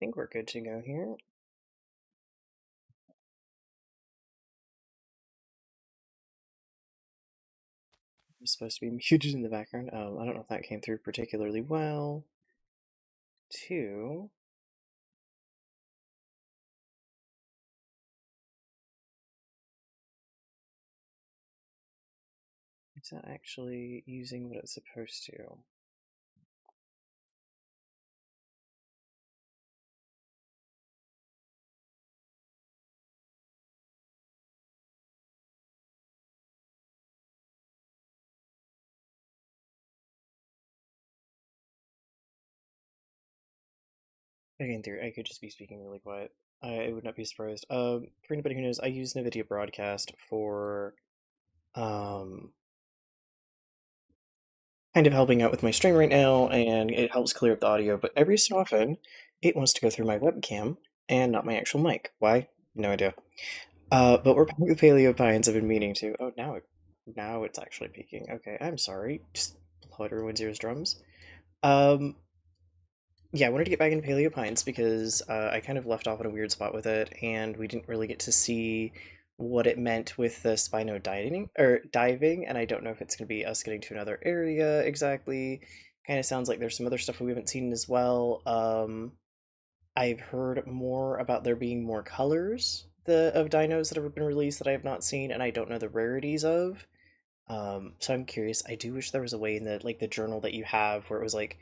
think we're good to go here. It's supposed to be muted in the background. I don't know if that came through particularly well. Two. Is that actually using what it's supposed to? Okay, in theory, I could just be speaking really quiet. I would not be surprised. For anybody who knows, I use NVIDIA Broadcast for um kind of helping out with my stream right now, and it helps clear up the audio, but every so often it wants to go through my webcam and not my actual mic. Why? No idea. But we're playing with Paleo Pines. I've been meaning to. Oh, now it's actually peaking. Okay, I'm sorry. Just blow out everyone's ears drums. Um, yeah, I wanted to get back into Paleo Pines because I kind of left off in a weird spot with it, and we didn't really get to see what it meant with the Spino diving, and I don't know if it's going to be us getting to another area exactly. Kind of sounds like there's some other stuff we haven't seen as well. I've heard more about there being more colors of dinos that have been released that I have not seen, and I don't know the rarities of. So I'm curious. I do wish there was a way in the journal that you have where it was like,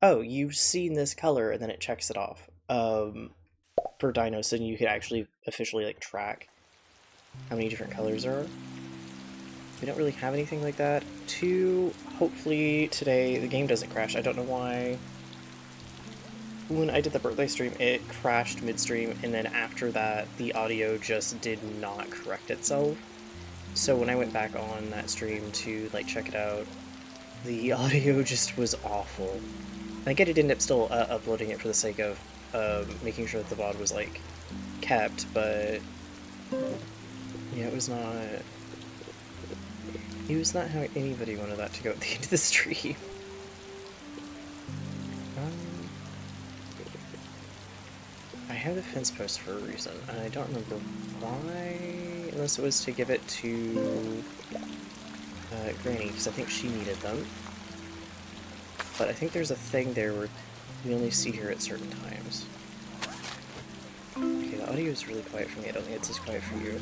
oh, you've seen this color, and then it checks it off. For dinos, and you could actually officially like track how many different colors there are. We don't really have anything like that. Two, hopefully today the game doesn't crash. I don't know why. When I did the birthday stream, it crashed midstream, and then after that, the audio just did not correct itself. So when I went back on that stream to like check it out, the audio just was awful. I get it ended up still uploading it for the sake of making sure that the VOD was like kept, but yeah, it was not. It was not how anybody wanted that to go at the end of the stream. Um, I have the fence post for a reason, and I don't remember why, unless it was to give it to Granny, because I think she needed them. But I think there's a thing there where we only see her at certain times. Okay, the audio is really quiet for me. I don't think it's as quiet for you.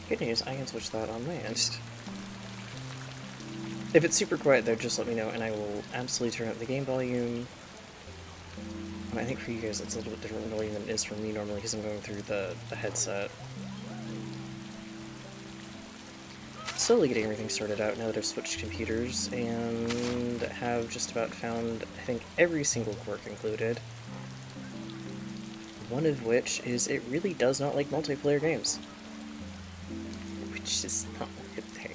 Good news, I can switch that on my end. If it's super quiet though, just let me know and I will absolutely turn up the game volume. And I think for you guys it's a little bit different volume than it is for me normally because I'm going through the headset. Slowly getting everything sorted out now that I've switched computers and have just about found, I think, every single quirk included. One of which is it really does not like multiplayer games. Which is not a good thing.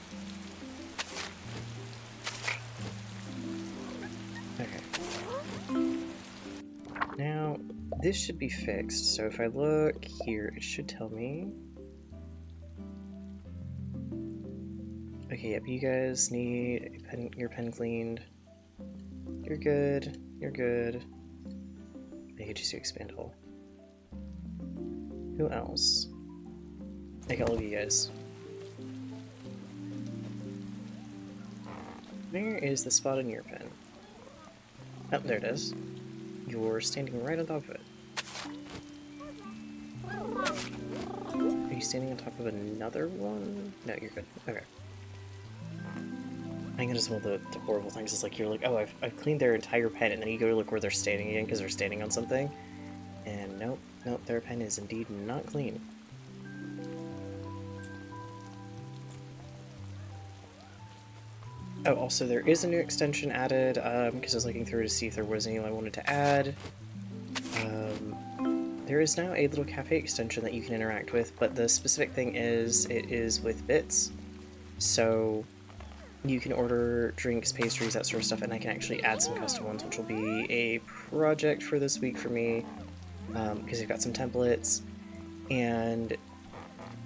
Okay. Now, this should be fixed, so if I look here, it should tell me. Okay, yep, you guys need your pen cleaned. You're good. You're good. I could just do expand hole. Who else? Like all of you guys. Where is the spot on your pen? Oh, there it is. You're standing right on top of it. Are you standing on top of another one? No, you're good. Okay. I think that is one of the horrible things is like you're like, oh, I've cleaned their entire pen, and then you go to look where they're standing again because they're standing on something, and nope, their pen is indeed not clean. Oh, also there is a new extension added because I was looking through to see if there was any I wanted to add. There is now a little cafe extension that you can interact with, but the specific thing is it is with bits, so you can order drinks, pastries, that sort of stuff, and I can actually add some custom ones, which will be a project for this week for me, because I've got some templates, and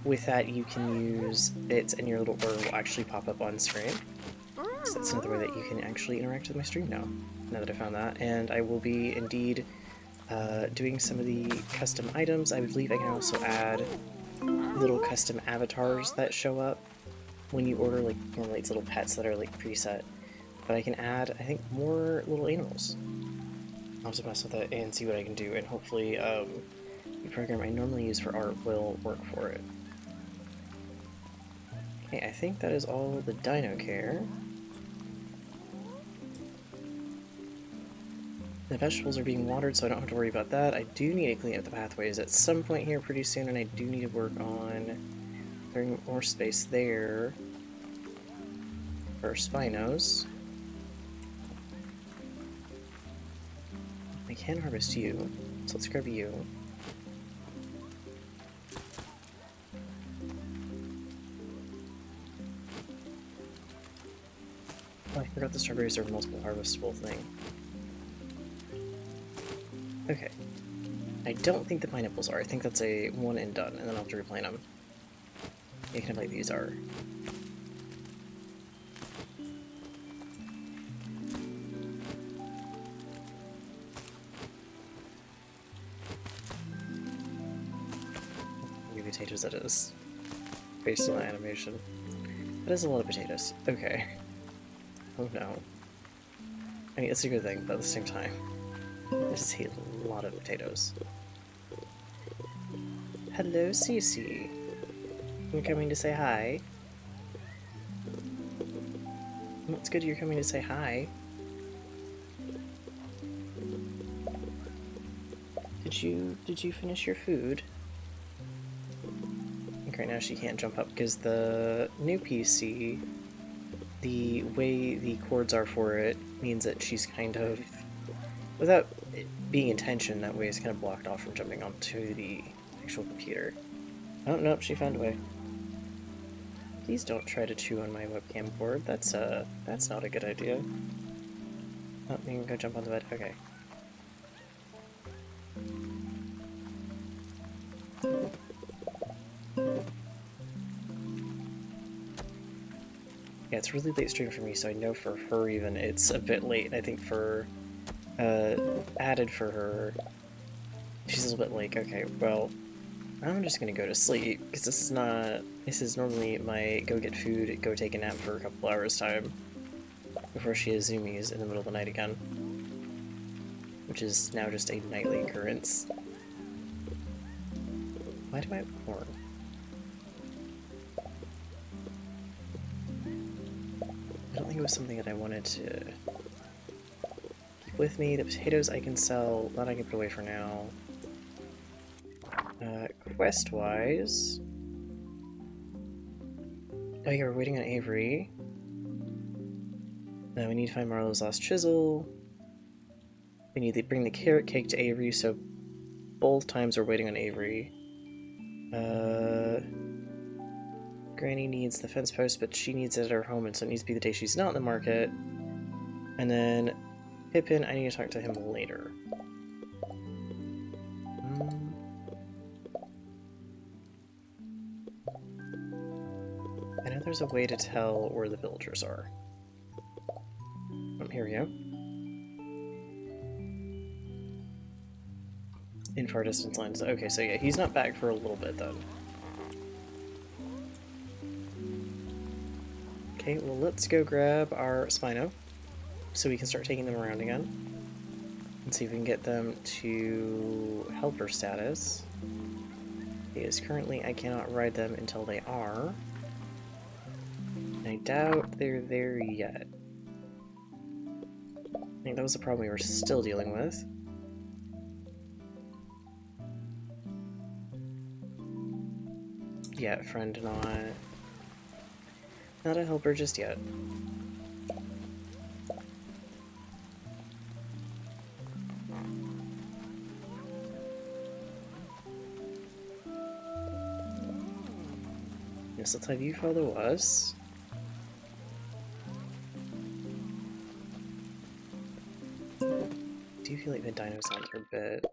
with that you can use bits and your little order will actually pop up on screen. So that's another way that you can actually interact with my stream now that I found that, and I will be indeed doing some of the custom items. I believe I can also add little custom avatars that show up when you order, like normally it's little pets that are like preset, but I can add, I think, more little animals. I'll just mess with it and see what I can do, and hopefully the program I normally use for art will work for it. Okay, I think that is all the dino care. The vegetables are being watered, so I don't have to worry about that. I do need to clean up the pathways at some point here pretty soon, and I do need to work on clearing more space there for spinos. I can harvest you, so let's grab you. Oh, I forgot the strawberries are multiple harvestable thing. Okay. I don't think the pineapples are. I think that's a one and done, and then I'll have to replant them. You can have like these are. How many potatoes that is, based on the animation. That is a lot of potatoes. Okay. Oh no. I mean, it's a good thing, but at the same time, I just hate a lot of potatoes. Hello, Cece. You're coming to say hi? Well, it's good you're coming to say hi. Did you finish your food? I think right now she can't jump up because the new PC, the way the cords are for it, means that she's kind of, without it being intention, that way is kind of blocked off from jumping onto the actual computer. Oh, nope, she found a way. Please don't try to chew on my webcam cord. That's not a good idea. Oh, you can go jump on the bed. Okay. Yeah, it's really late stream for me, so I know for her even it's a bit late. I think for added for her, she's a little bit like, okay, well, I'm just gonna go to sleep because this is normally my go get food, go take a nap for a couple hours time before she has zoomies in the middle of the night again, which is now just a nightly occurrence. Why do I have corn? I don't think it was something that I wanted to keep with me. The potatoes I can sell, that I can put away for now. Quest-wise... Oh yeah, we're waiting on Avery. Now we need to find Marlowe's lost chisel. We need to bring the carrot cake to Avery, so both times we're waiting on Avery. Granny needs the fence post, but she needs it at her home, and so it needs to be the day she's not in the market. And then Pippin, I need to talk to him later. I know there's a way to tell where the villagers are. Oh, here we go. In far distance lines. Okay, so yeah, he's not back for a little bit then. Okay, well let's go grab our Spino so we can start taking them around again and see if we can get them to helper status. Because currently I cannot ride them until they are. And I doubt they're there yet. I think that was the problem we were still dealing with. Yeah, friend not a helper just yet. Yes, let's have you follow us. Do you feel like the dino sounds are a bit...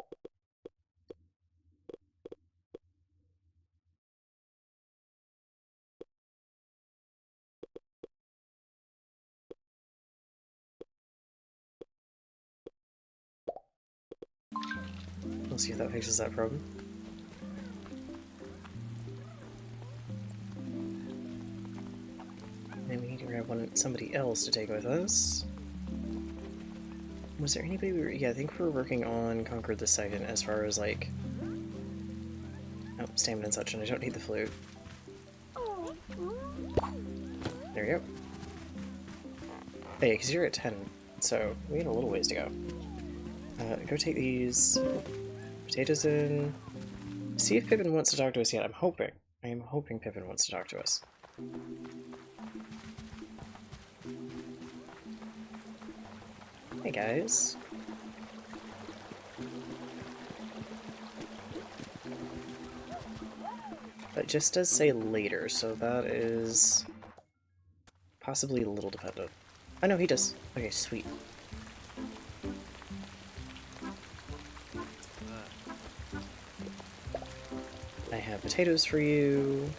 see if that fixes that problem. And we need to grab somebody else to take with us. Was there anybody we were... Yeah, I think we were working on Conquer the Second as far as, like... Oh, stamina and such, and I don't need the flute. There we go. Hey, because you're at 10, so we got a little ways to go. Go take these potatoes in. See if Pippin wants to talk to us yet. I'm hoping. I am hoping Pippin wants to talk to us. Hey guys. It just does say later, so that is possibly a little dependent. I know he does. Okay, sweet. I have potatoes for you.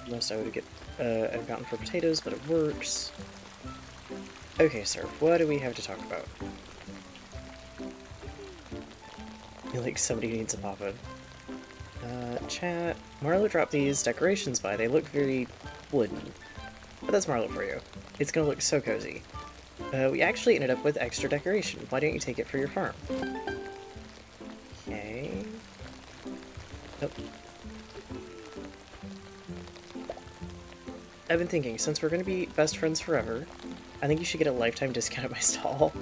Most I would have gotten for potatoes, but it works. Okay, sir, what do we have to talk about? I feel like somebody needs a pop-in. Chat. Marlo dropped these decorations by. They look very wooden. But that's Marlo for you. It's gonna look so cozy. We actually ended up with extra decoration. Why don't you take it for your farm? Okay. Nope. I've been thinking, since we're gonna be best friends forever, I think you should get a lifetime discount at my stall.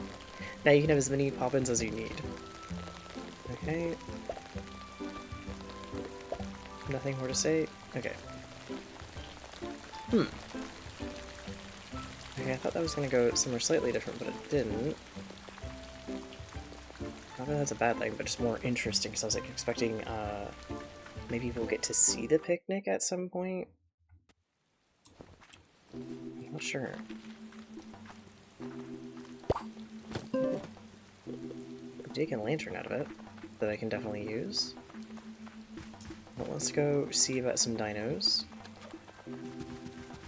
Now you can have as many pop-ins as you need. Okay. Nothing more to say? Okay. Okay, I thought that was gonna go somewhere slightly different, but it didn't. Not that that's a bad thing, but just more interesting, because I was like expecting, maybe we'll get to see the picnic at some point? I'm not sure. I'm taking a lantern out of it, that I can definitely use. Well, let's go see about some dinos.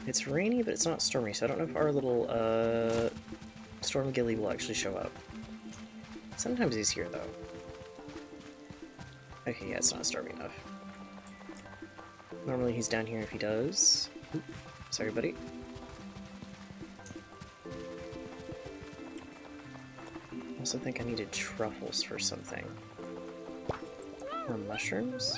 It's rainy, but it's not stormy, so I don't know if our little, Storm Gilly will actually show up. Sometimes he's here, though. Okay, yeah, it's not stormy enough. Normally he's down here if he does. Oop, sorry, buddy. I also think I needed truffles for something. Or mushrooms?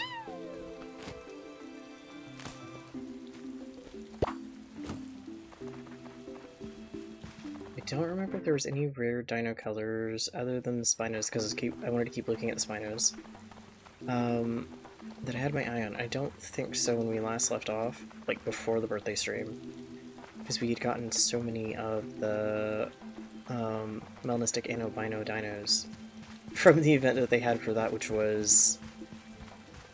I don't remember if there was any rare dino colors other than the Spinos, because I wanted to keep looking at the Spinos. That I had my eye on. I don't think so when we last left off, like before the birthday stream, because we had gotten so many of the Melanistic and Albino dinos from the event that they had for that, which was...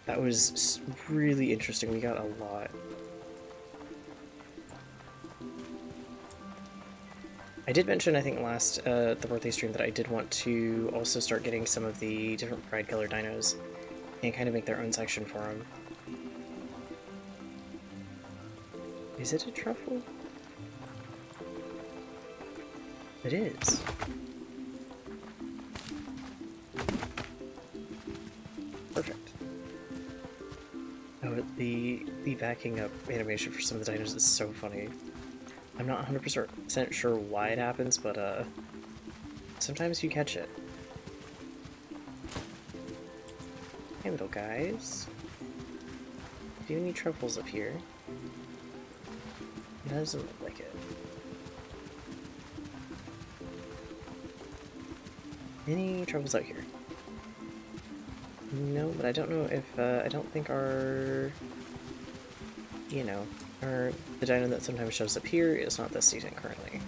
that was really interesting. We got a lot. I did mention, I think, last the birthday stream that I did want to also start getting some of the different pride color dinos and kind of make their own section for them. Is it a truffle? It is. Perfect. Oh, the backing up animation for some of the dinos is so funny. I'm not 100% sure why it happens, but sometimes you catch it. Hey, little guys. Do you have any truffles up here? It doesn't look like it. Any truffles out here? No, but I don't know if, I don't think our, you know, the dino that sometimes shows up here is not this season currently.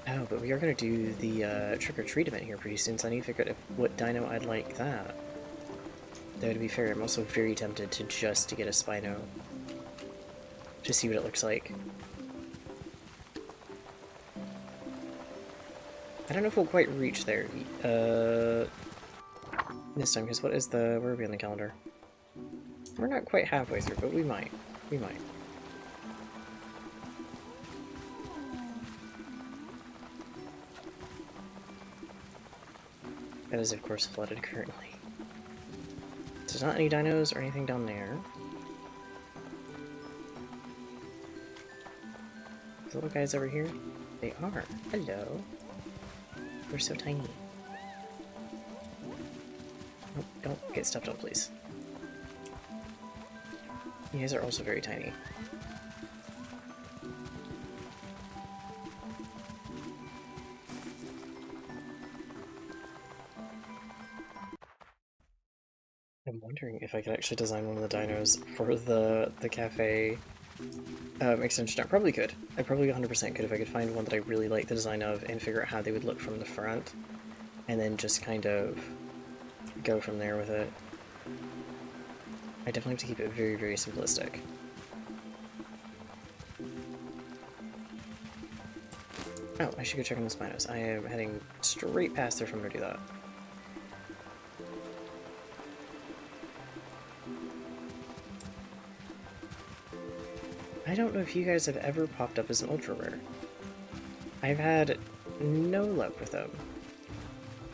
Oh, but we are going to do the trick-or-treat event here pretty soon, so I need to figure out what dino I'd like that. Though, to be fair, I'm also very tempted to just get a Spino. To see what it looks like. I don't know if we'll quite reach there this time, because what is the... where are we on the calendar? We're not quite halfway through, but we might. We might. That is, of course, flooded currently. There's not any dinos or anything down there. The little guys over here? They are. Hello. They're so tiny. Nope, don't get stepped on, please. You guys are also very tiny. I'm wondering if I could actually design one of the dinos for the cafe extension. I probably could. I probably 100% could if I could find one that I really like the design of and figure out how they would look from the front, and then just kind of go from there with it. I definitely have to keep it very, very simplistic. Oh, I should go check on the Spinos. I am heading straight past there if I'm going to do that. I don't know if you guys have ever popped up as an ultra rare. I've had no luck with them.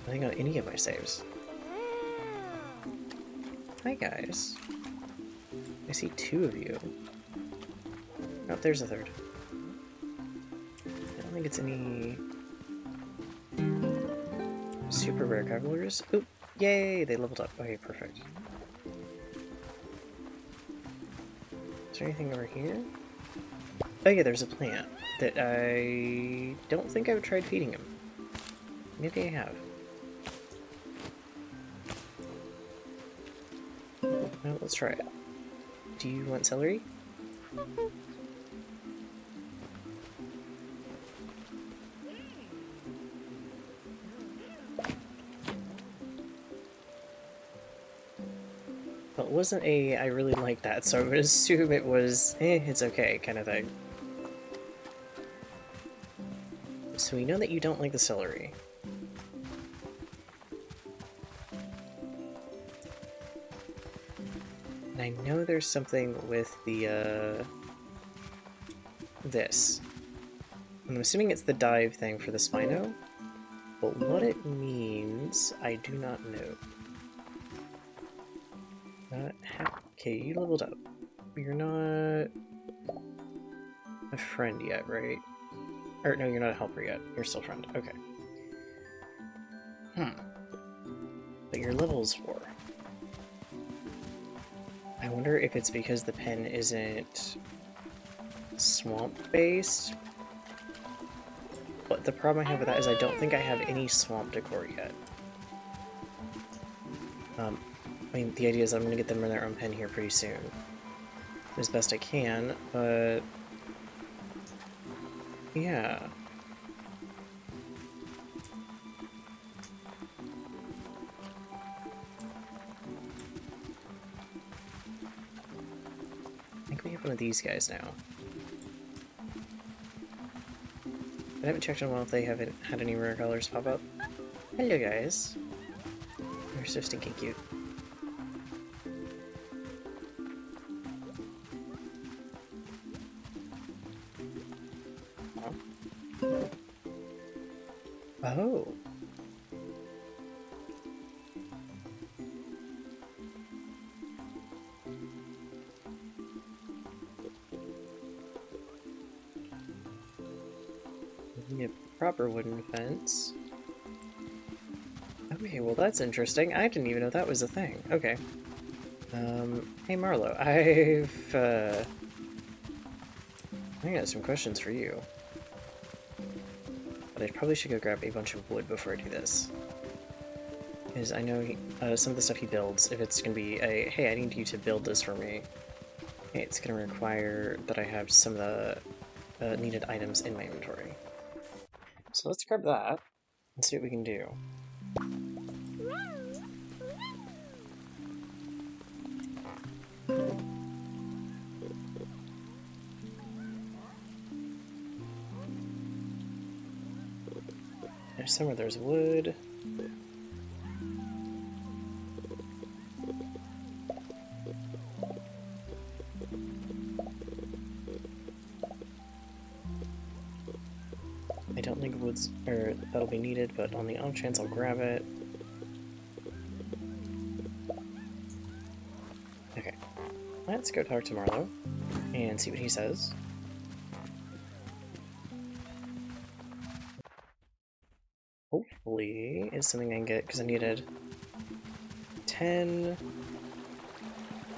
I think on any of my saves. Hi guys. I see two of you. Oh, there's a third. I don't think it's any super rare cavaliers. Oop! Yay! They leveled up. Okay, perfect. Is there anything over here? Oh yeah, there's a plant that I don't think I've tried feeding him. Maybe I have. Well, let's try it. Do you want celery? Well, it wasn't a I really like that, so I would assume it was it's okay kind of thing. So we know that you don't like the celery. And I know there's something with the, this. I'm assuming it's the dive thing for the Spino, but what it means, I do not know. Okay, you leveled up. You're not a friend yet, right? Or no, you're not a helper yet. You're still a friend. Okay. But your level's 4. I wonder if it's because the pen isn't swamp-based. But the problem I have with that is I don't think I have any swamp decor yet. I mean, the idea is I'm going to get them in their own pen here pretty soon. As best I can, but... yeah. I think we have one of these guys now. I haven't checked on well if they haven't had any rare colors pop up. Hello guys. You're so stinking cute. Oh. A proper wooden fence. Okay, well that's interesting. I didn't even know that was a thing. Okay. Hey Marlo, I got some questions for you. But I probably should go grab a bunch of wood before I do this. Because I know some of the stuff he builds, if it's going to be a, hey, I need you to build this for me, it's going to require that I have some of the needed items in my inventory. So let's grab that and see what we can do. There's somewhere there's wood. I don't think wood's that'll be needed, but on the off chance I'll grab it. let's go talk to Marlowe and see what he says. Hopefully it's something I can get, because I needed 10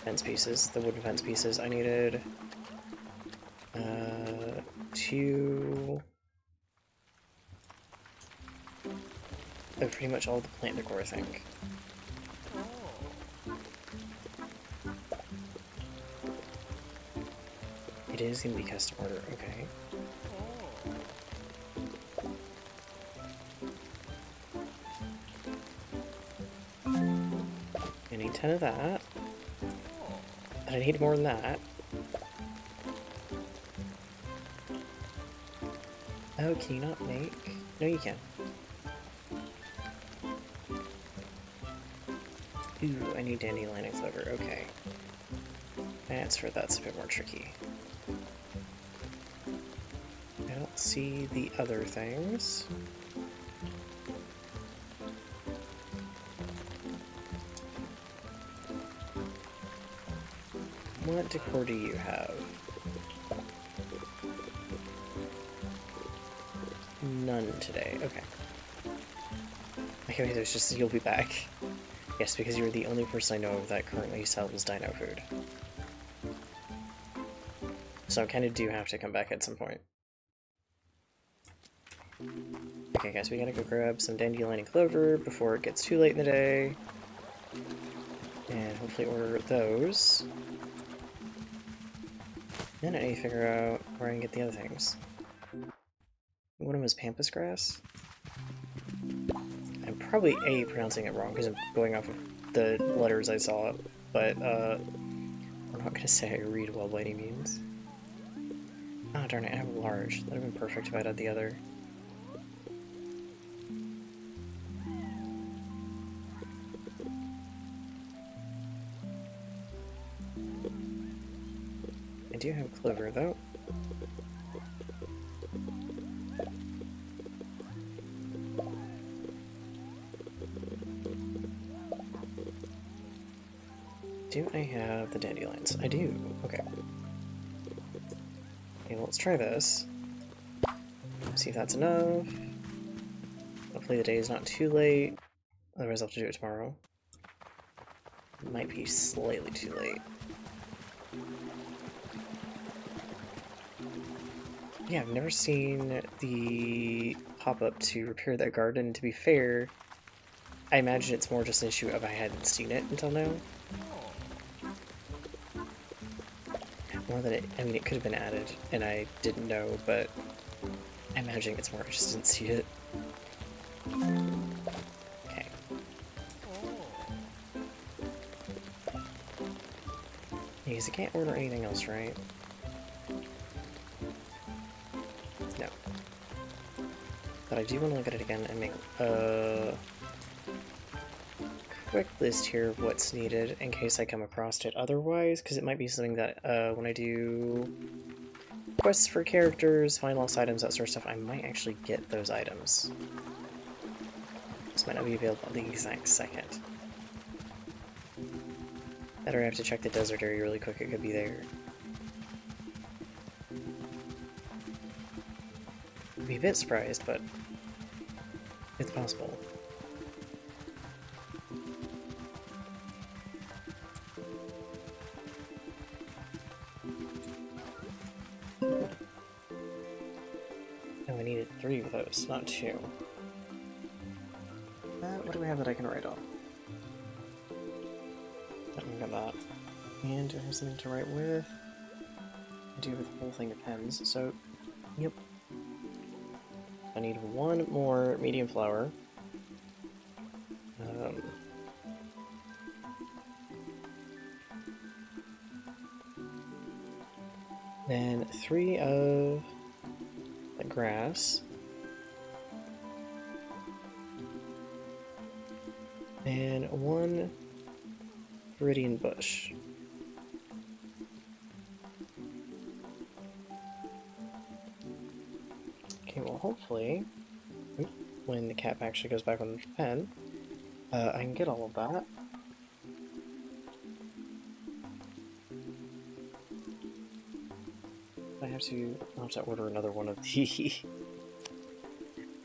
fence pieces, the wooden fence pieces. I needed 2 of pretty much all the plant decor, I think. It is going to be custom order, okay. I need 10 of that. But I need more than that. Oh, can you not make? No, you can. Ooh, I need dandelion and clover, okay. That's a bit more tricky. I don't see the other things. What decor do you have? None today, okay. Okay, there's just, you'll be back. Yes, because you're the only person I know of that currently sells dino food. So I kind of do have to come back at some point. Okay guys, we gotta go grab some dandelion and clover before it gets too late in the day. And hopefully order those. Then I need to figure out where I can get the other things. One of them is pampas grass. I'm probably pronouncing it wrong because I'm going off of the letters I saw, but I'm not gonna say I read well by any means. Ah, darn it, I have a large. That would have been perfect if I had the other. I do have clover though. Do I have the dandelions? I do. Okay. Okay, well, let's try this. See if that's enough. Hopefully the day is not too late. Otherwise I'll have to do it tomorrow. It might be slightly too late. Yeah, I've never seen the pop-up to repair that garden. To be fair, I imagine it's more just an issue of I hadn't seen it until now. More than I mean, it could have been added, and I didn't know, but I imagine it's more I just didn't see it. Okay. Because I can't order anything else, right? No. But I do want to look at it again and make a quick list here of what's needed in case I come across it otherwise, because it might be something that when I do quests for characters, find lost items, that sort of stuff, I might actually get those items. This might not be available at the exact second. Better I have to check the desert area really quick, it could be there. I'd be a bit surprised, but it's possible. Oh, I needed 3 of those, not 2. What do we have that I can write on? I don't got that. And do I have something to write with? I do have a whole thing of pens, so yep. I need 1 more medium flower. Then 3 of the grass. And 1 Viridian bush. Okay, well hopefully, when the cap actually goes back on the pen, I can get all of that. I'll have to order another one of the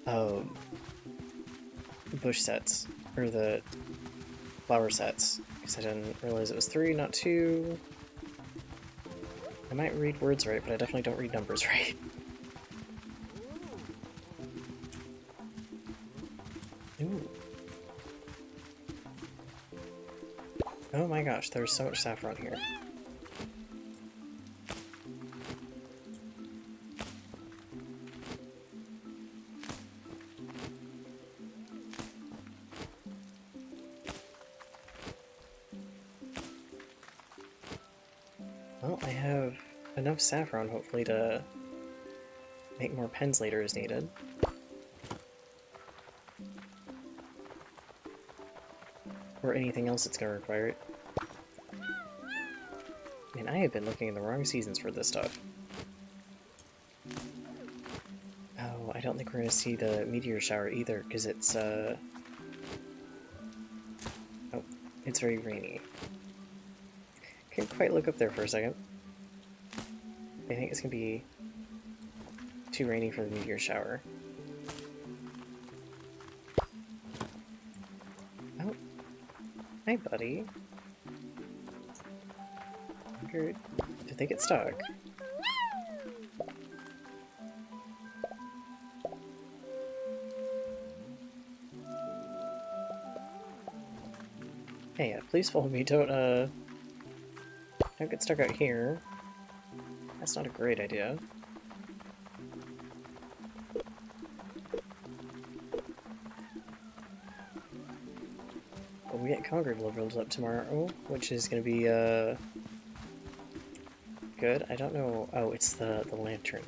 um, bush sets, or the flower sets, because I didn't realize it was 3, not 2. I might read words right, but I definitely don't read numbers right. Ooh. Oh my gosh, there's so much saffron here. Well, I have enough saffron, hopefully, to make more pens later as needed. Or anything else that's going to require it. Man, I have been looking in the wrong seasons for this stuff. Oh, I don't think we're going to see the meteor shower either, because it's, oh, it's very rainy. Can't quite look up there for a second. I think it's going to be too rainy for the meteor shower. Oh. Hi, buddy. Did they get stuck? Hey, please follow me. Don't get stuck out here. That's not a great idea. But we get concrete levels up tomorrow, which is going to be, good. I don't know. Oh, it's the lantern.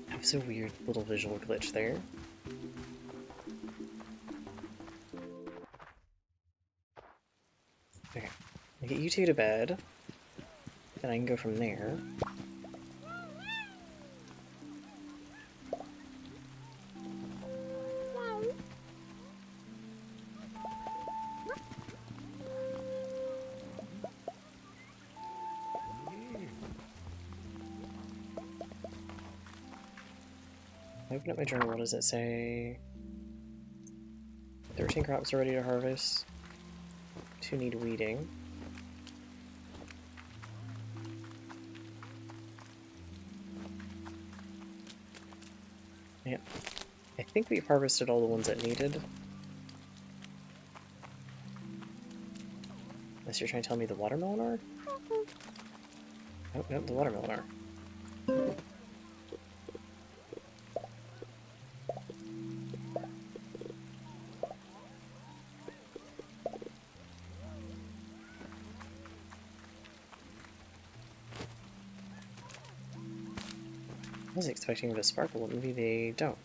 That was a weird little visual glitch there. Okay. I'll get you two to bed. Then I can go from there. Open up my journal. What does it say? 13 crops are ready to harvest. 2 need weeding. Yep. I think we've harvested all the ones that needed. Unless you're trying to tell me the watermelon are? Oh, nope, the watermelon are. I was expecting them to sparkle, but maybe they don't.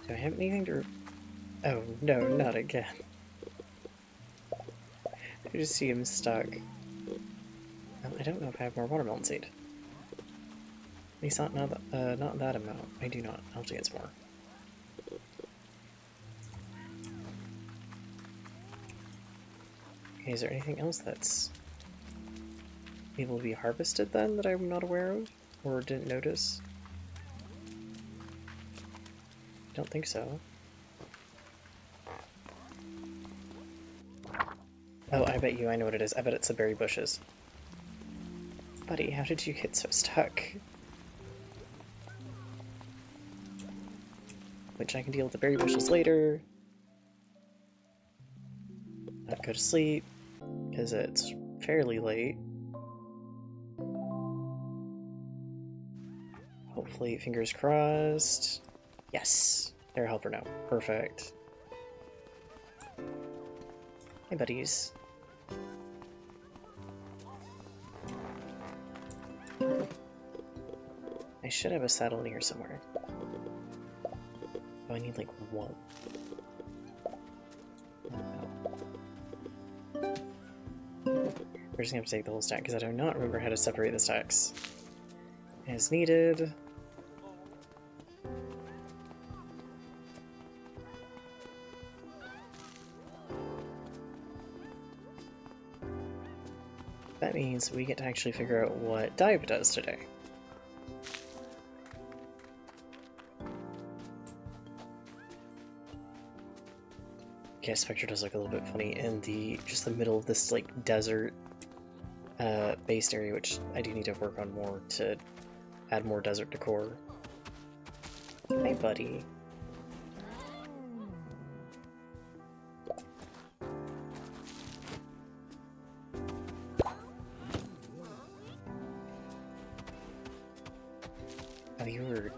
Do I have anything to... Oh, no, not again. I just see him stuck. I don't know if I have more watermelon seed. At least not that amount. I do not. I'll have to get some more. Okay, is there anything else that's able to be harvested then that I'm not aware of? Or didn't notice? Don't think so. Oh, I bet you I know what it is. I bet it's the berry bushes. Buddy, how did you get so stuck? Which I can deal with the berry bushes later. Not go to sleep, because it's fairly late. Hopefully, fingers crossed. Yes! They're a helper now. Perfect. Hey, buddies. I should have a saddle in here somewhere. Oh, I need like one. We're just gonna have to take the whole stack because I do not remember how to separate the stacks. As needed. That means we get to actually figure out what Dive does today. Yeah, Spectre does look a little bit funny in just the middle of this like desert based area, which I do need to work on more to add more desert decor. Hey, buddy. Oh, you were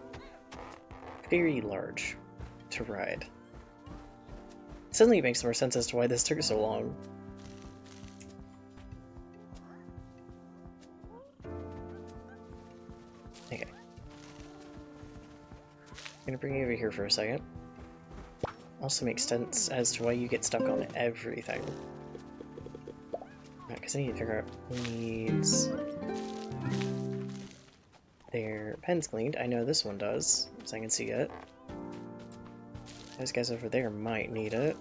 very large to ride. Suddenly it makes more sense as to why this took so long. Okay. I'm gonna bring you over here for a second. Also makes sense as to why you get stuck on everything. Because I need to figure out who needs their pens cleaned. I know this one does, so I can see it. Those guys over there might need it.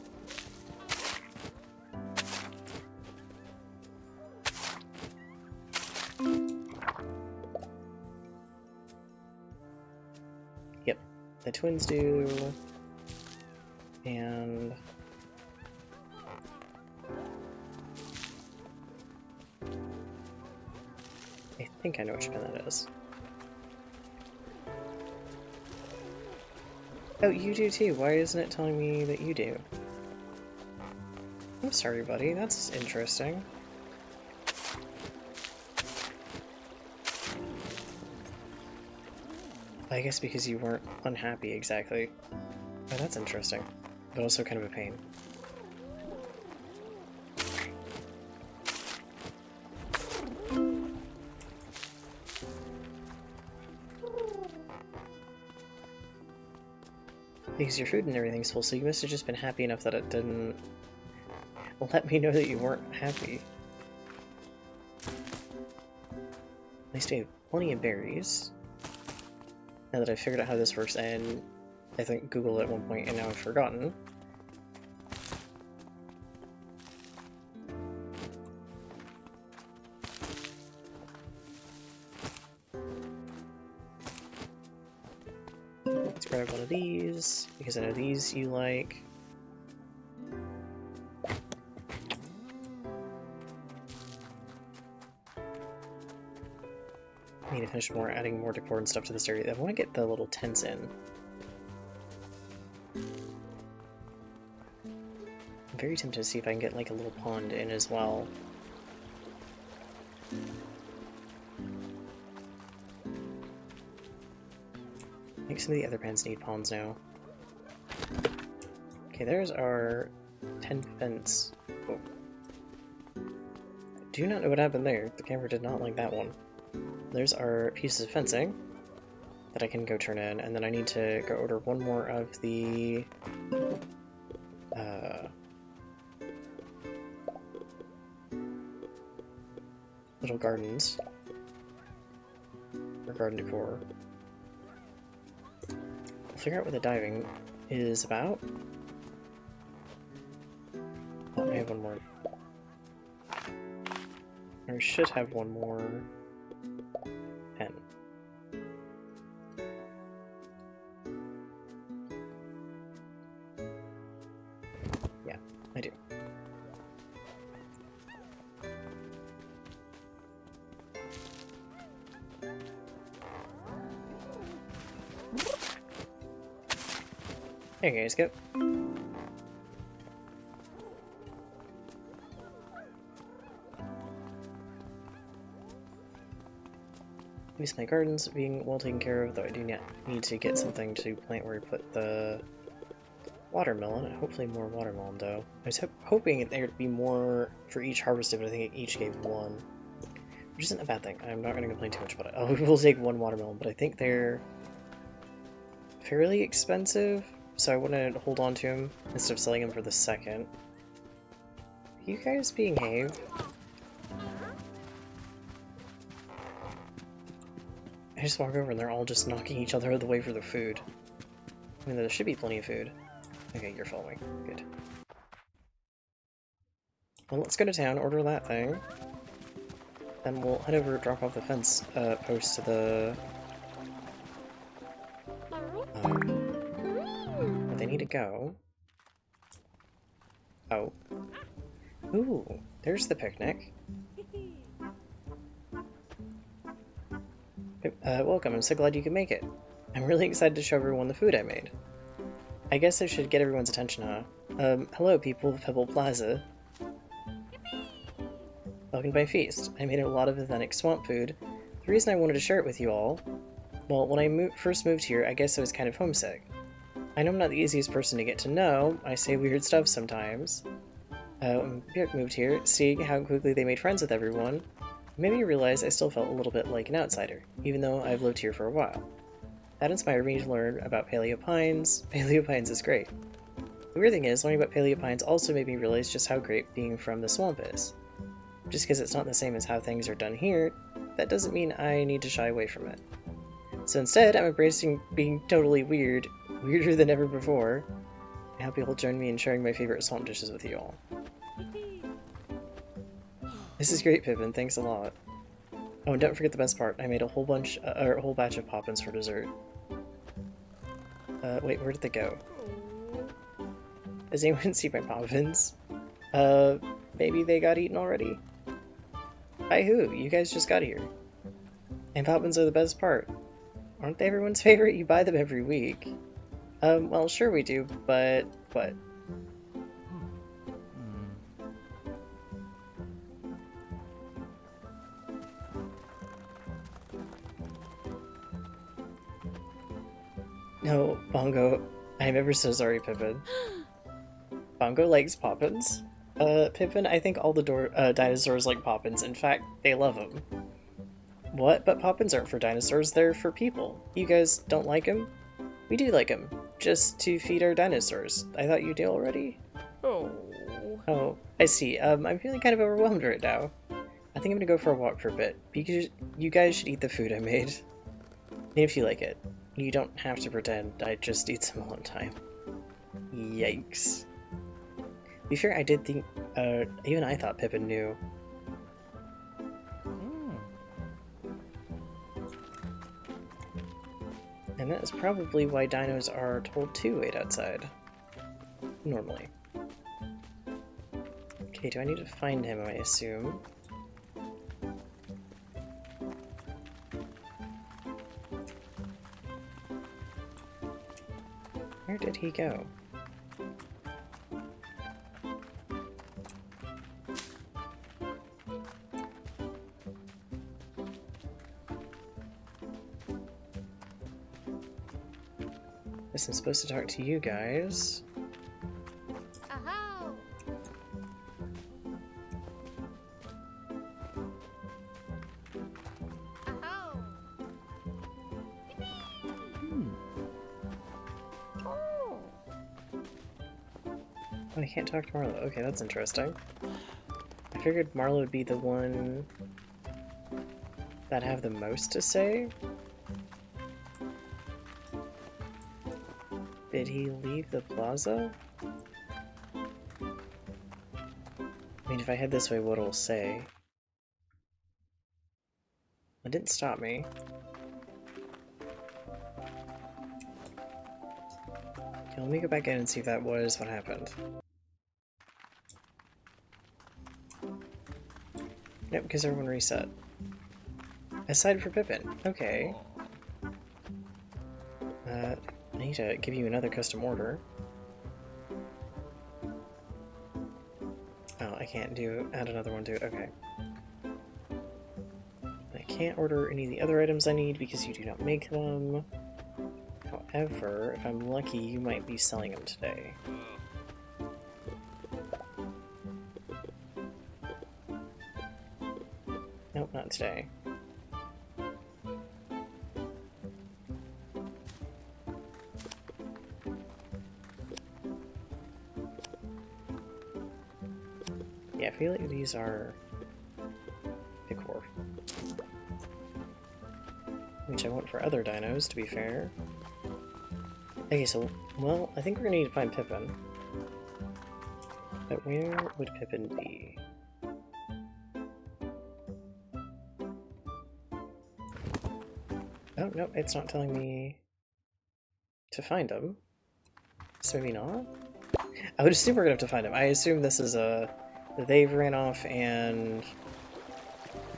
Yep, the twins do. And I think I know which pen that is. Oh, you do too. Why isn't it telling me that you do? I'm sorry, buddy. That's interesting. I guess because you weren't unhappy exactly. Oh, that's interesting. But also kind of a pain. Because your food and everything's full, so you must have just been happy enough that it didn't let me know that you weren't happy. At least we have plenty of berries. Now that I've figured out how this works, and I think Googled at one point, and now I've forgotten. Let's grab one of these, because I know these you like. I need to finish adding more decor and stuff to this area. I want to get the little tents in. I'm very tempted to see if I can get like a little pond in as well. I think some of the other pens need ponds now. Okay, there's our 10 fence. Oh. I do not know what happened there. The camera did not like that one. There's our pieces of fencing that I can go turn in, and then I need to go order one more of the little gardens, or garden decor. We'll figure out what the diving is about. Oh, I have one more. Or we should have one more pen. Yeah, I do. There you guys go. At least my garden's being well taken care of, though I do need to get something to plant where we put the watermelon, and hopefully more watermelon though. I was hoping there'd be more for each harvested, but I think it each gave one. Which isn't a bad thing. I'm not going to complain too much about it. Oh, we'll take one watermelon, but I think they're fairly expensive, so I want to hold on to them instead of selling them for the second. You guys behave. I just walk over and they're all just knocking each other out of the way for the food. I mean, there should be plenty of food. Okay, you're following. Good. Well, let's go to town, order that thing. Then we'll head over, drop off the fence post to the... where they need to go. Oh. Ooh, there's the picnic. Welcome, I'm so glad you could make it. I'm really excited to show everyone the food I made. I guess I should get everyone's attention, huh? Hello people of Pebble Plaza. Welcome to my feast. I made a lot of authentic swamp food. The reason I wanted to share it with you all, well, when I first moved here, I guess I was kind of homesick. I know I'm not the easiest person to get to know, I say weird stuff sometimes. When Björk moved here, seeing how quickly they made friends with everyone, made me realize I still felt a little bit like an outsider, even though I've lived here for a while. That inspired me to learn about Paleo Pines. Paleo Pines is great. The weird thing is, learning about Paleo Pines also made me realize just how great being from the swamp is. Just because it's not the same as how things are done here, that doesn't mean I need to shy away from it. So instead, I'm embracing being totally weird, weirder than ever before. I hope you'll join me in sharing my favorite swamp dishes with you all. This is great, Pippin, thanks a lot. Oh, and don't forget the best part, I made a whole batch of Poppins for dessert. Wait, where did they go? Does anyone see my Poppins? Maybe they got eaten already? Hi who? You guys just got here. And Poppins are the best part. Aren't they everyone's favorite? You buy them every week. Well, sure we do, but what? No, Bongo. I'm ever so sorry, Pippin. Bongo likes Poppins. Pippin, I think all the dinosaurs like Poppins. In fact, they love them. What? But Poppins aren't for dinosaurs, they're for people. You guys don't like them? We do like them. Just to feed our dinosaurs. I thought you did already? Oh. Oh, I see. I'm feeling kind of overwhelmed right now. I think I'm gonna go for a walk for a bit, because you guys should eat the food I made. And if you like it. You don't have to pretend I just eat some all the time. Yikes. To be fair, I did think, even I thought Pippin knew. And that is probably why dinos are told to wait outside. Normally. Okay, do I need to find him, I assume? Where did he go? Guess I'm supposed to talk to you guys. Aha! Aha! Oh. Oh, I can't talk to Marlo. Okay, that's interesting. I figured Marlo would be the one that'd have the most to say. Did he leave the plaza? I mean, if I head this way, what it'll say? It didn't stop me. Okay, let me go back in and see if that was what happened. Nope, because everyone reset. Aside for Pippin. Okay. I need to give you another custom order. Oh, I can't add another one to it. Okay. I can't order any of the other items I need because you do not make them. However, if I'm lucky, you might be selling them today. Nope, not today. Yeah, I feel like these are decor. Which I want for other dinos, to be fair. Okay, so, well, I think we're gonna need to find Pippin. But where would Pippin be? Oh, no, it's not telling me to find them. So maybe not? I would assume we're gonna have to find them. I assume this is they've ran off and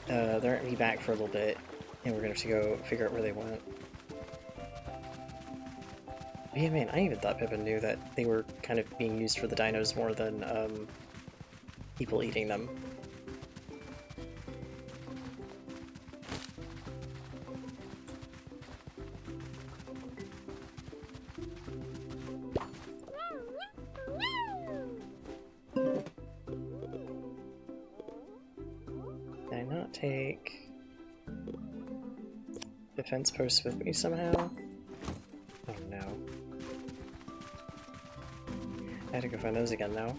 they're gonna be back for a little bit, and we're gonna have to go figure out where they went. But yeah, man, I even thought Pippin knew that they were kind of being used for the dinos more than people eating them. Did I not take defense posts with me somehow? Oh no. I had to go find those again now.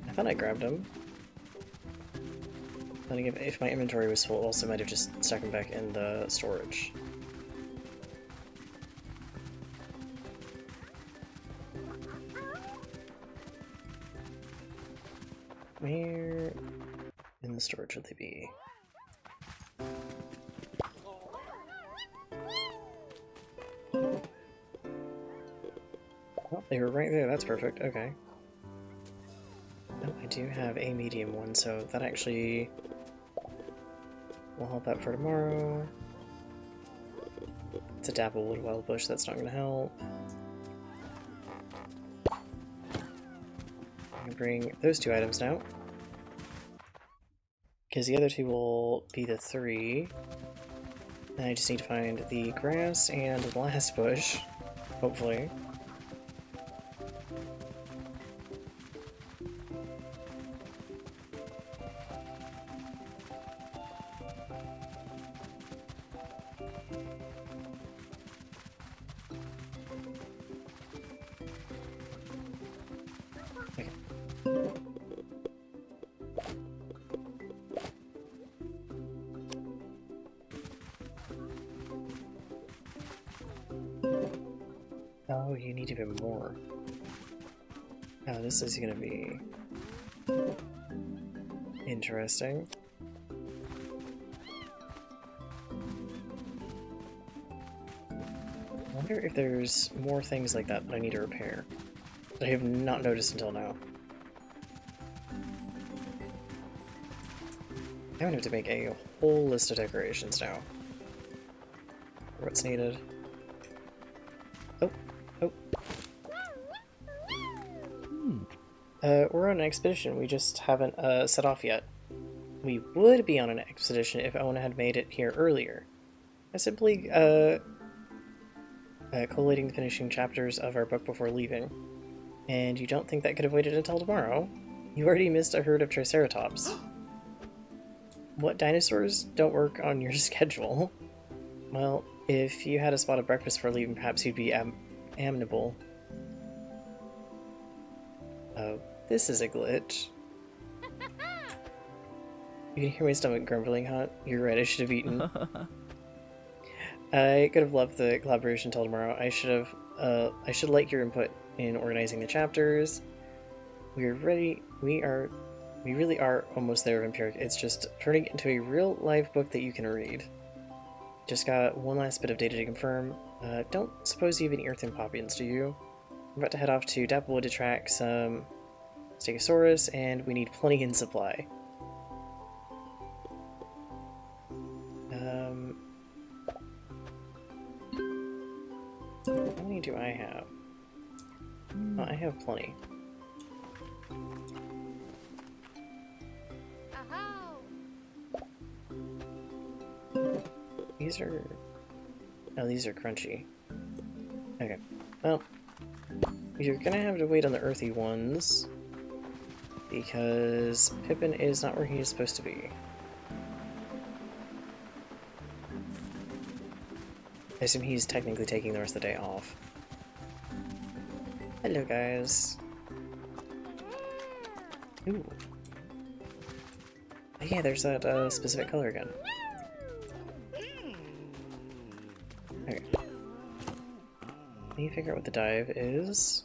I thought I grabbed them. Then again, if my inventory was full, also might have just stuck them back in the storage. Where in the storage would they be? Oh, they were right there, that's perfect, okay. Oh, I do have a medium one, so that actually will help out for tomorrow. It's a dapplewood wild bush, that's not going to help. I'm going to bring those 2 items now. Because the other 2 will be the 3. And I just need to find the grass and the last bush, hopefully. Okay. Oh, you need even more. Oh, this is gonna be interesting. I wonder if there's more things like that that I need to repair that I have not noticed until now. I'm gonna have to make a whole list of decorations now. What's needed? Oh, oh. We're on an expedition. We just haven't set off yet. We would be on an expedition if Owen had made it here earlier. I simply collating the finishing chapters of our book before leaving. And you don't think that could have waited until tomorrow? You already missed a herd of Triceratops. What dinosaurs don't work on your schedule? Well, if you had a spot of breakfast before leaving, perhaps you'd be amenable. Oh, this is a glitch. You can hear my stomach grumbling, huh? You're right, I should have eaten. I could have loved the collaboration until tomorrow. I should like your input in organizing the chapters. We're ready. We really are almost there, Vampiric. It's just turning it into a real live book that you can read. Just got one last bit of data to confirm. Don't suppose you have any earthen poppins, do you? I'm about to head off to Dapplewood to track some Stegosaurus, and we need plenty in supply. How many do I have? Oh, I have plenty. These are... Oh, these are crunchy. Okay. Well, you're gonna have to wait on the earthy ones, because Pippin is not where he is supposed to be. I assume he's technically taking the rest of the day off. Hello, guys. Ooh. Oh, yeah, there's that specific color again. Okay. Let me figure out what the dive is.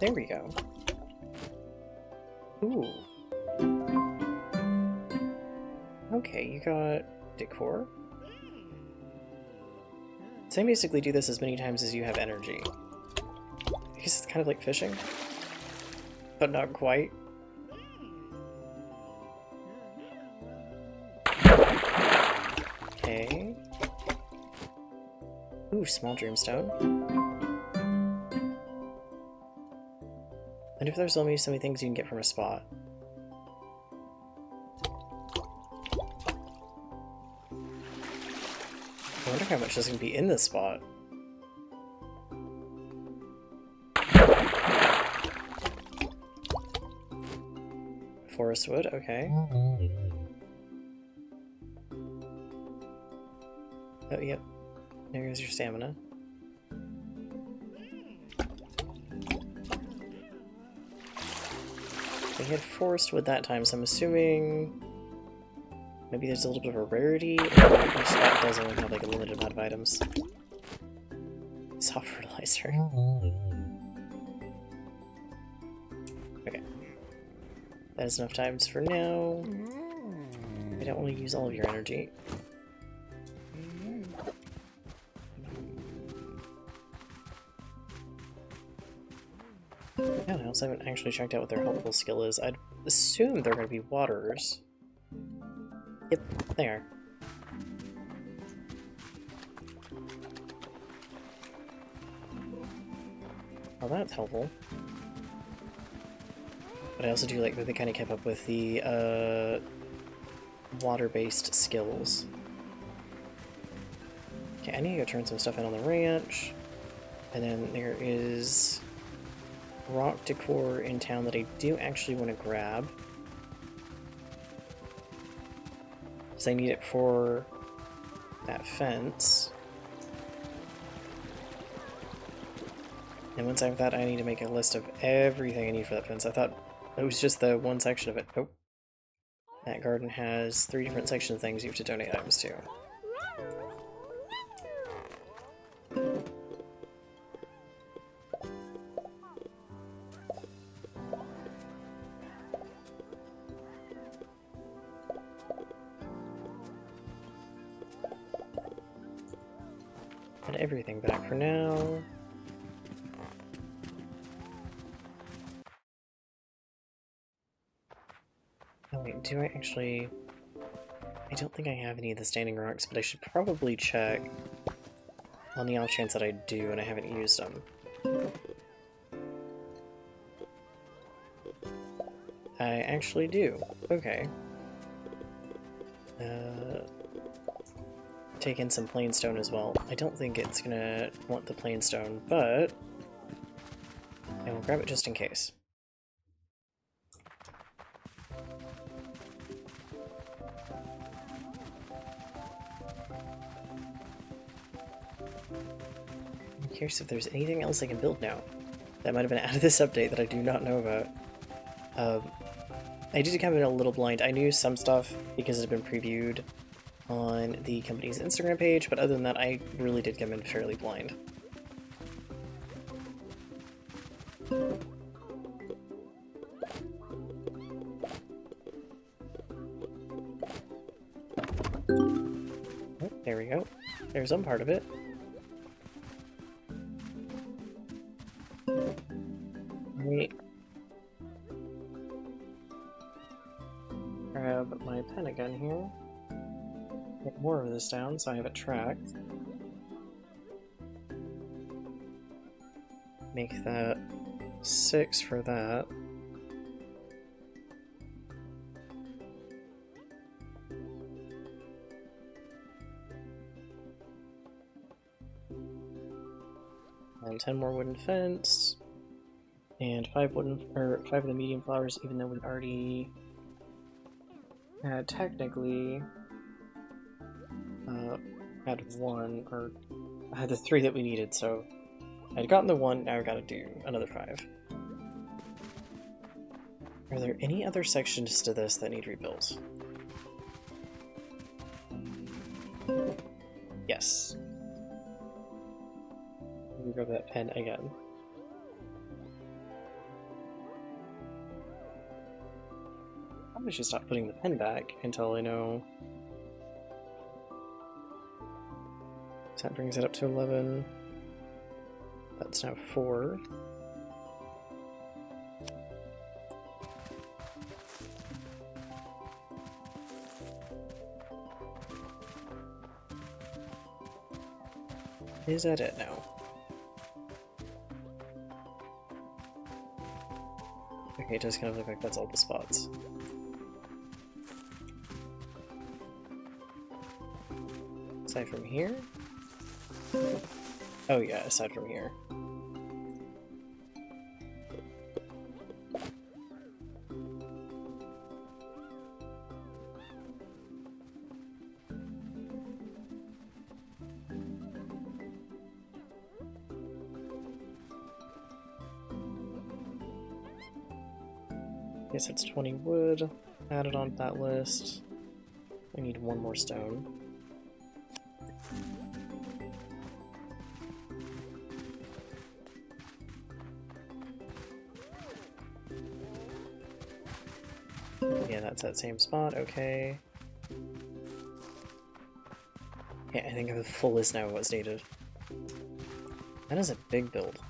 There we go. Ooh. Okay, you got decor? So I basically do this as many times as you have energy. I guess it's kind of like fishing, but not quite. Okay. Ooh, small dreamstone. And if there's only so many things you can get from a spot. I wonder how much is going to be in this spot. Forest wood, okay. Oh, yep. There goes your stamina. We had forest wood that time, so I'm assuming maybe there's a little bit of a rarity, or each spot does only have like a limited amount of items. Soft fertilizer. Okay. That is enough times for now. I don't want to use all of your energy. Yeah, I also haven't actually checked out what their helpful skill is. I'd assume they're going to be waters. Yep, they are. Well, that's helpful. But I also do like that they kind of kept up with the water-based skills. Okay, I need to go turn some stuff in on the ranch. And then there is rock decor in town that I do actually want to grab. Because I need it for that fence. And once I have that, I need to make a list of everything I need for that fence. I thought it was just the one section of it. Oh. That garden has 3 different section of things you have to donate items to. Put everything back for now. Oh wait, do I actually... I don't think I have any of the standing rocks, but I should probably check on the off chance that I do and I haven't used them. I actually do. Okay. Take in some plain stone as well. I don't think it's gonna want the plain stone, but I will grab it just in case. I'm curious if there's anything else I can build now. That might have been added this update that I do not know about. I did come in a little blind. I knew some stuff because it had been previewed on the company's Instagram page, but other than that, I really did come in fairly blind. Oh, there we go. There's some part of it. Wait. Grab my pen again here. Get more of this down so I have it tracked. Make that 6 for that. And 10 more wooden fence. And 5 of the medium flowers, even though we already technically had 1, or I had the 3 that we needed, so I'd gotten the 1, now I gotta do another 5. Are there any other sections to this that need rebuilt? Yes. Let me grab that pen again. probably should stop putting the pen back until I know. So that brings it up to 11. That's now 4. Is that it now? Okay, it does kind of look like that's all the spots. Aside from here? Oh yeah, aside from here. Guess it's 20 wood. Added on that list. We need 1 more stone. Yeah, that's that same spot, okay. Yeah, I think I have a full list now of what's needed. That is a big build.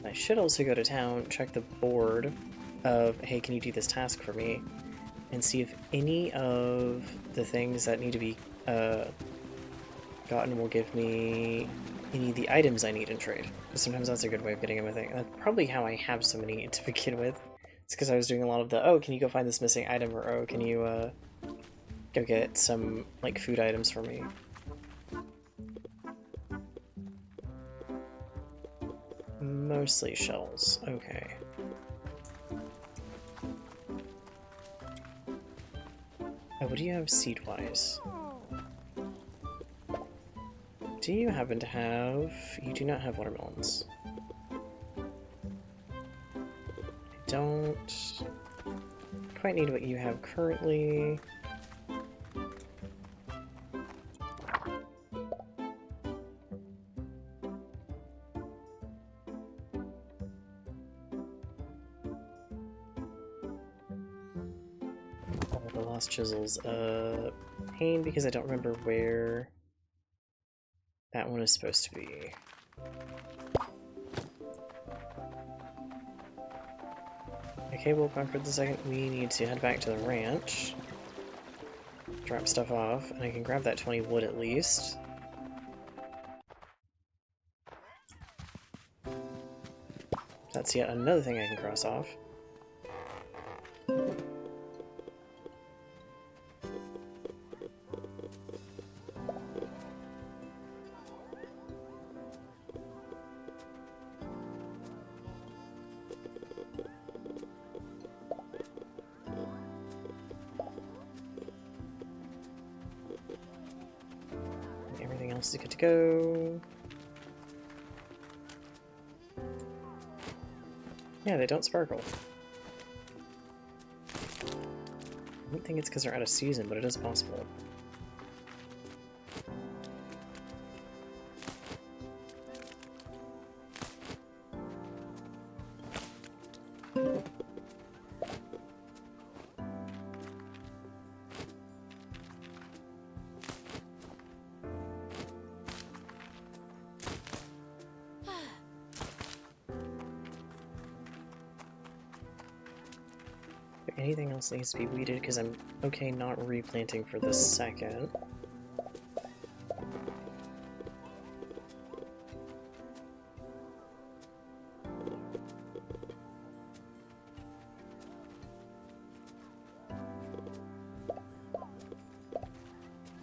I should also go to town, check the board of, hey, can you do this task for me? And see if any of the things that need to be gotten will give me any of the items I need in trade. Because sometimes that's a good way of getting them, I think. That's probably how I have so many to begin with. It's because I was doing a lot of the, oh, can you go find this missing item, or oh, can you go get some, like, food items for me? Mostly shells, okay. Oh, what do you have seed-wise? Do you happen to have... You do not have watermelons. I don't quite need what you have currently. The lost chisel's a pain because I don't remember where that one is supposed to be. Okay, we'll conquer the second. We need to head back to the ranch, drop stuff off, and I can grab that 20 wood at least. That's yet another thing I can cross off. Everything else is good to go. Yeah, they don't sparkle. I don't think it's because they're out of season, but it is possible. Anything else needs to be weeded because I'm okay not replanting for the second.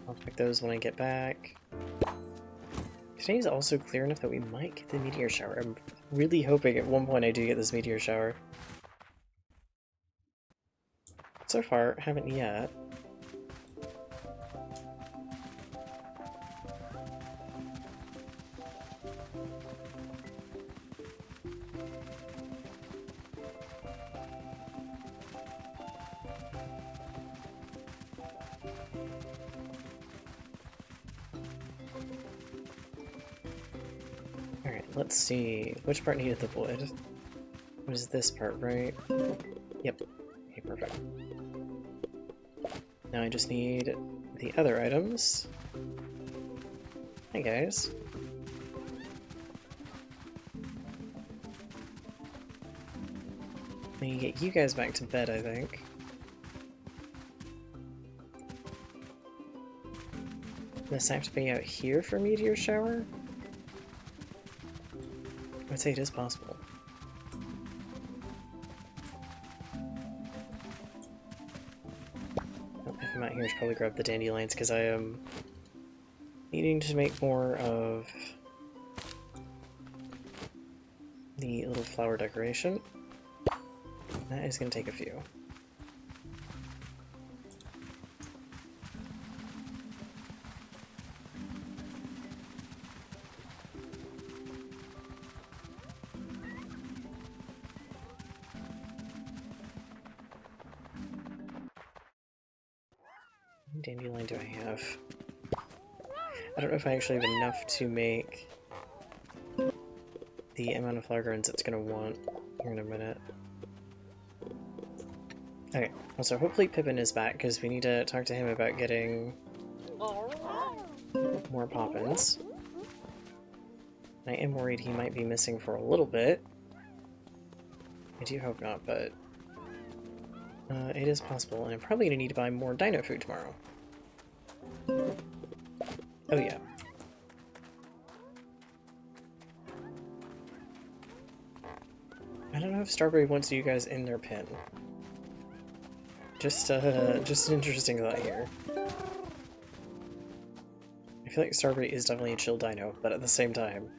I'll pick those when I get back. Today's also clear enough that we might get the meteor shower. I'm really hoping at one point I do get this meteor shower. So far, haven't yet. Alright, Let's see, which part needed the wood? What is this part, right? Yep. Okay, perfect. Now I just need the other items. Hey guys. I need to get you guys back to bed, I think. Does this have to be out here for meteor shower? I'd say it is possible. Oh, if I'm out here, I should probably grab the dandelions because I am needing to make more of the little flower decoration. That is going to take a few. How many dandelion do I have? I don't know if I actually have enough to make the amount of flower gardens it's going to want here in a minute. Okay, also hopefully Pippin is back because we need to talk to him about getting more poppins. I am worried he might be missing for a little bit. I do hope not, but it is possible, and I'm probably going to need to buy more dino food tomorrow. Oh yeah. I don't know if Strawberry wants you guys in their pen. Just an interesting thought here. I feel like Starbreak is definitely a chill dino, but at the same time,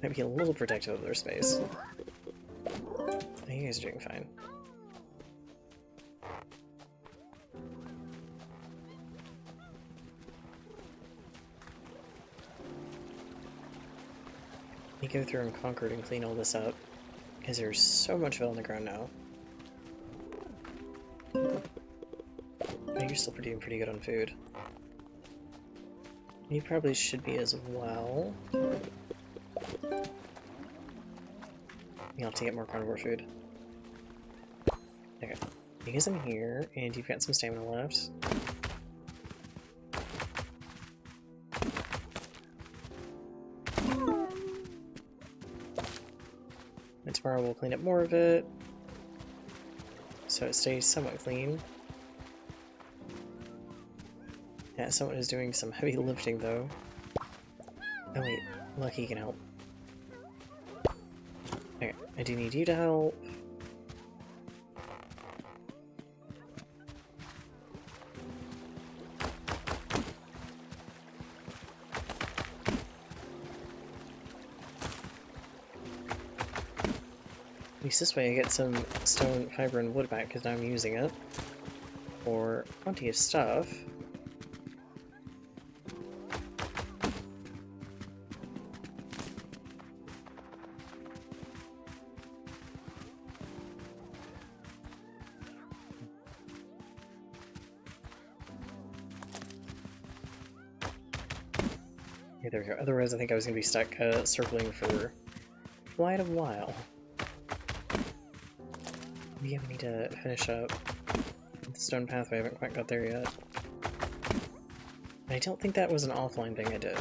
might be a little protective of their space. You guys are doing fine. You go through and Concord and clean all this up, because there's so much of it on the ground now. You're still doing pretty good on food. You probably should be as well. You'll have to get more carnivore food. Okay. Because I'm here, and you've got some stamina left. And tomorrow we'll clean up more of it, so it stays somewhat clean. Yeah, someone is doing some heavy lifting though. Oh wait, Lucky can help. Okay, I do need you to help. At least this way I get some stone, fiber, and wood back because now I'm using it for plenty of stuff. Okay, there we go. Otherwise I think I was going to be stuck circling for quite a while. Yeah, we need to finish up the stone pathway. I haven't quite got there yet. I don't think that was an offline thing I did.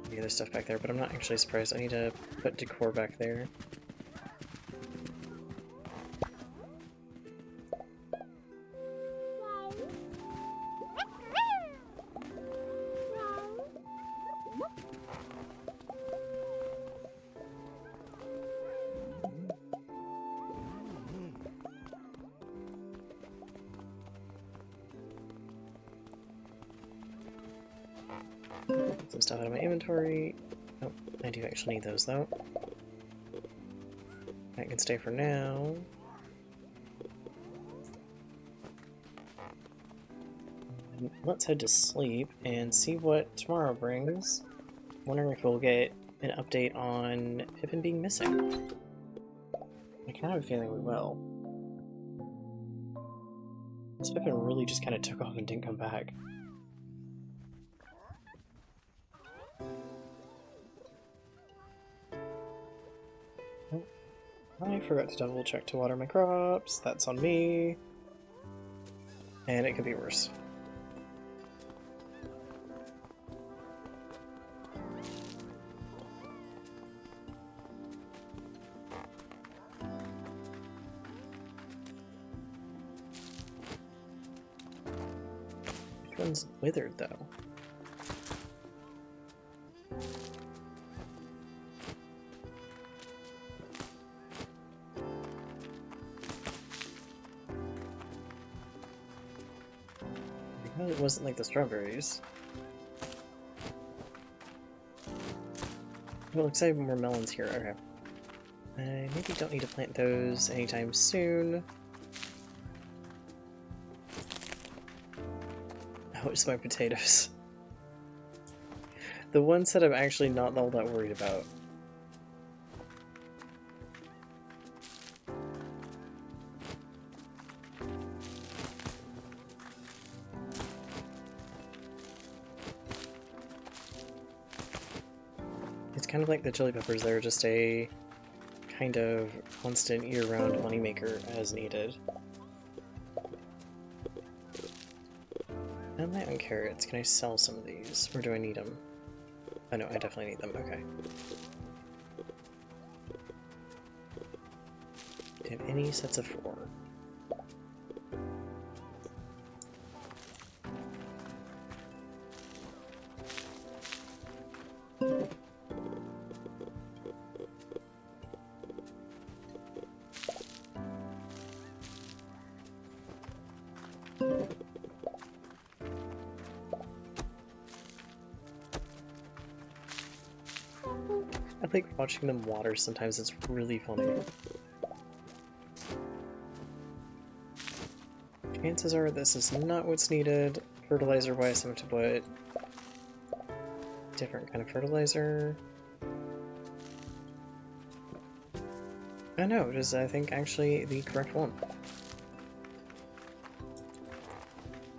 The other stuff back there, but I'm not actually surprised. I need to put decor back there. Some stuff out of my inventory. Oh, I do actually need those though. That can stay for now. let's head to sleep and see what tomorrow brings. Wondering if we'll get an update on Pippin being missing. I kind of have a feeling we will. This Pippin really just kind of took off and didn't come back. Oh, I forgot to double check to water my crops. That's on me. And it could be worse. Which one's withered, though? Because it wasn't like the strawberries. Well, looks like more melons here. Okay. I maybe don't need to plant those anytime soon. Oh, it's my potatoes. The ones that I'm actually not all that worried about. It's kind of like the chili peppers, they're just a kind of constant year-round moneymaker as needed. I'm light on carrots. Can I sell some of these? Or do I need them? Oh no, I definitely need them. Okay. Do you have any sets of 4? I like watching them water sometimes, it's really funny. Chances are this is not what's needed. Fertilizer-wise, I'm going to put different kind of fertilizer. I know, it is, I think, actually the correct one.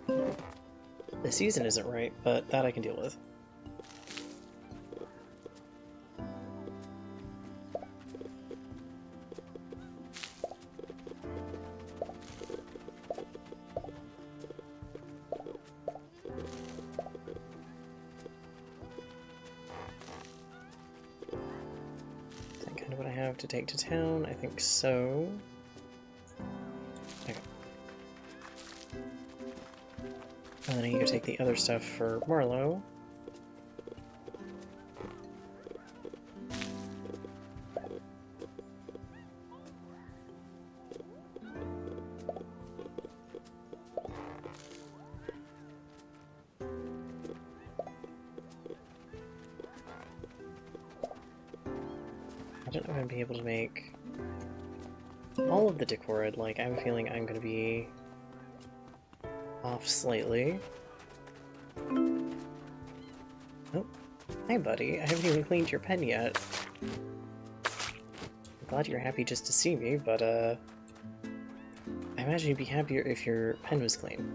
The season isn't right, but that I can deal with. To take to town? I think so. Okay. And then I need to take the other stuff for Marlowe. I don't know if I'm be able to make all of the decor I'd like. I have a feeling I'm going to be off slightly. Oh, hi buddy. I haven't even cleaned your pen yet. I'm glad you're happy just to see me, but I imagine you'd be happier if your pen was clean.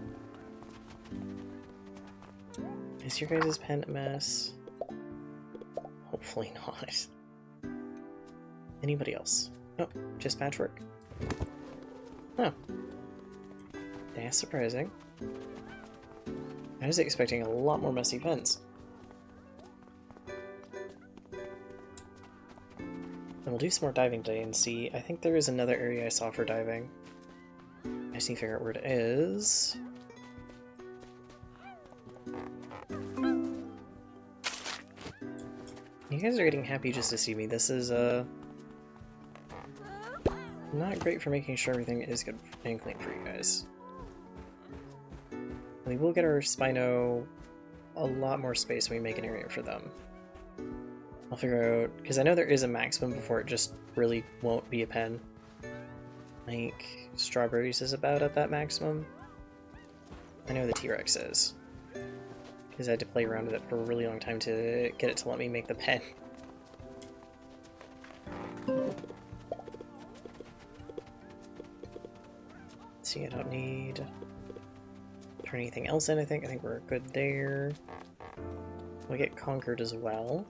Is your guys' pen a mess? Hopefully not. Anybody else? Oh, just patchwork. Oh. That's surprising. I was expecting a lot more messy pens. And we'll do some more diving today and see. I think there is another area I saw for diving. I just need to figure out where it is. You guys are getting happy just to see me. This is, not great for making sure everything is good and clean for you guys. We will get our Spino a lot more space when we make an area for them. I'll figure out, because I know there is a maximum before it just really won't be a pen. Like, strawberries is about at that maximum. I know the T-Rex is. Because I had to play around with it for a really long time to get it to let me make the pen. See, I don't need to turn anything else in, I think. I think we're good there. We'll get conquered as well.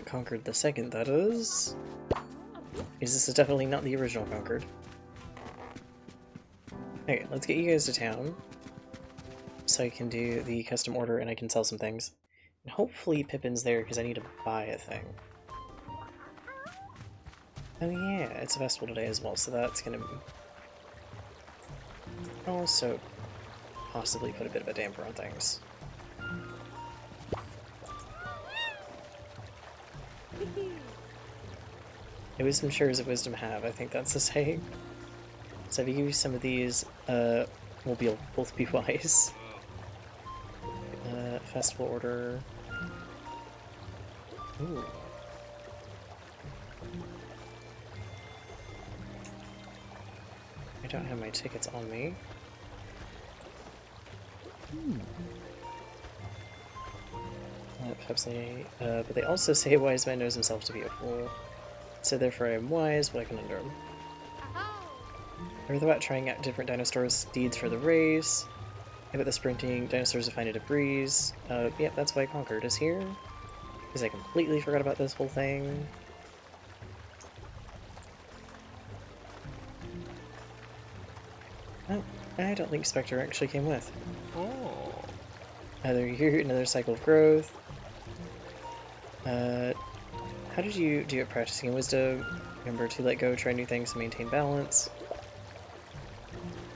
Conquered the second, that is. Because this is definitely not the original Conquered. Okay, let's get you guys to town. So I can do the custom order and I can sell some things. And hopefully Pippin's there because I need to buy a thing. Oh yeah, it's a festival today as well, so that's gonna also possibly put a bit of a damper on things. A wisdom shares a wisdom have, I think that's the saying. So if you give you some of these, we'll be both be wise. Festival order. Ooh. I don't have my tickets on me. But they also say a wise man knows himself to be a fool. So therefore I am wise, but I can under him. I thought about trying out different dinosaur steeds for the race. I bet the sprinting dinosaurs will find it a breeze. Yep, that's why Conquered is here. Because I completely forgot about this whole thing. Oh, I don't think Spectre actually came with. Oh. Another year, another cycle of growth. How did you do it practicing wisdom? Remember to let go, try new things, and maintain balance.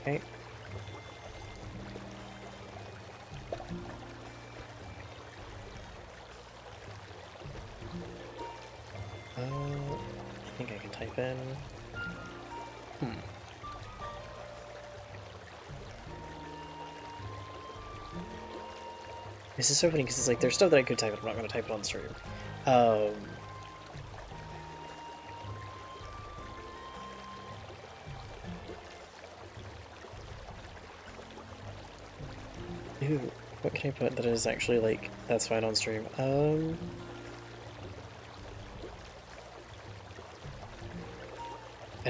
Okay. I think I can type in. This is so funny because it's like there's stuff that I could type, but I'm not going to type it on the stream. Ooh, what can I put that is actually like that's fine on stream? I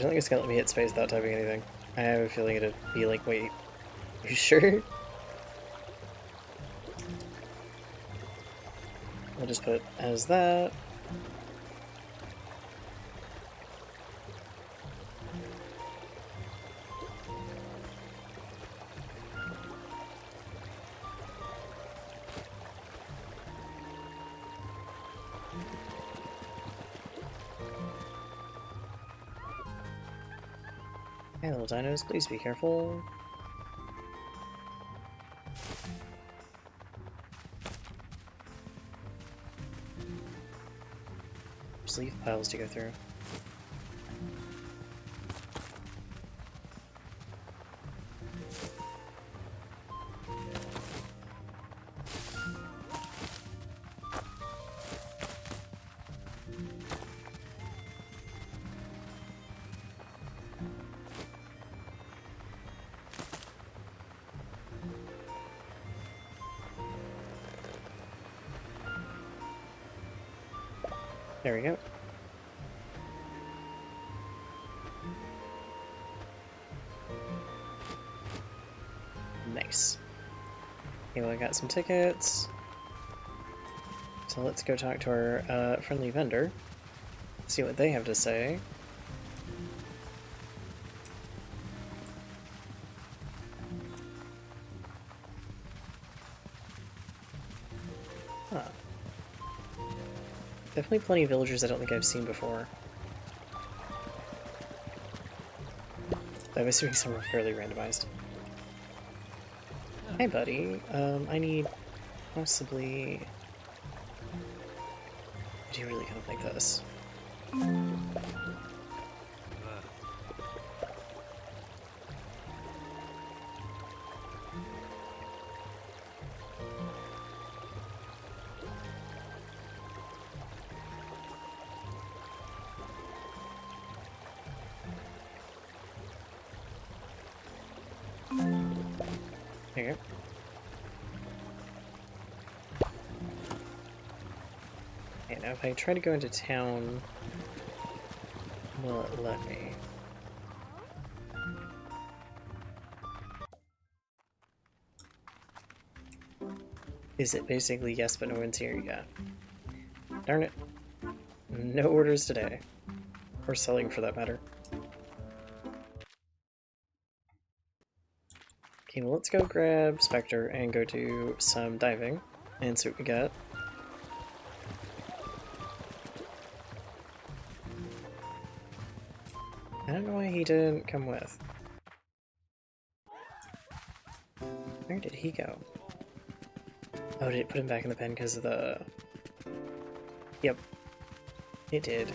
don't think it's gonna let me hit space without typing anything. I have a feeling it'd be like, wait, you sure? I'll just put as that. Hey little dinos, please be careful. There's leaf piles to go through. There we go. Nice. Okay, well, I got some tickets. So let's go talk to our friendly vendor. See what they have to say. Huh. Definitely plenty of villagers I don't think I've seen before. I'm assuming some are fairly randomized. Hey buddy, I need possibly... Do you really kind of like this? Okay. Okay, now if I try to go into town, will it let me? Is it basically yes, but no one's here? Yeah. Darn it. No orders today. Or selling, for that matter. Okay, well, let's go grab Spectre and go do some diving and see what we got. I don't know why he didn't come with. Where did he go? Oh, did it put him back in the pen because of the... Yep. It did.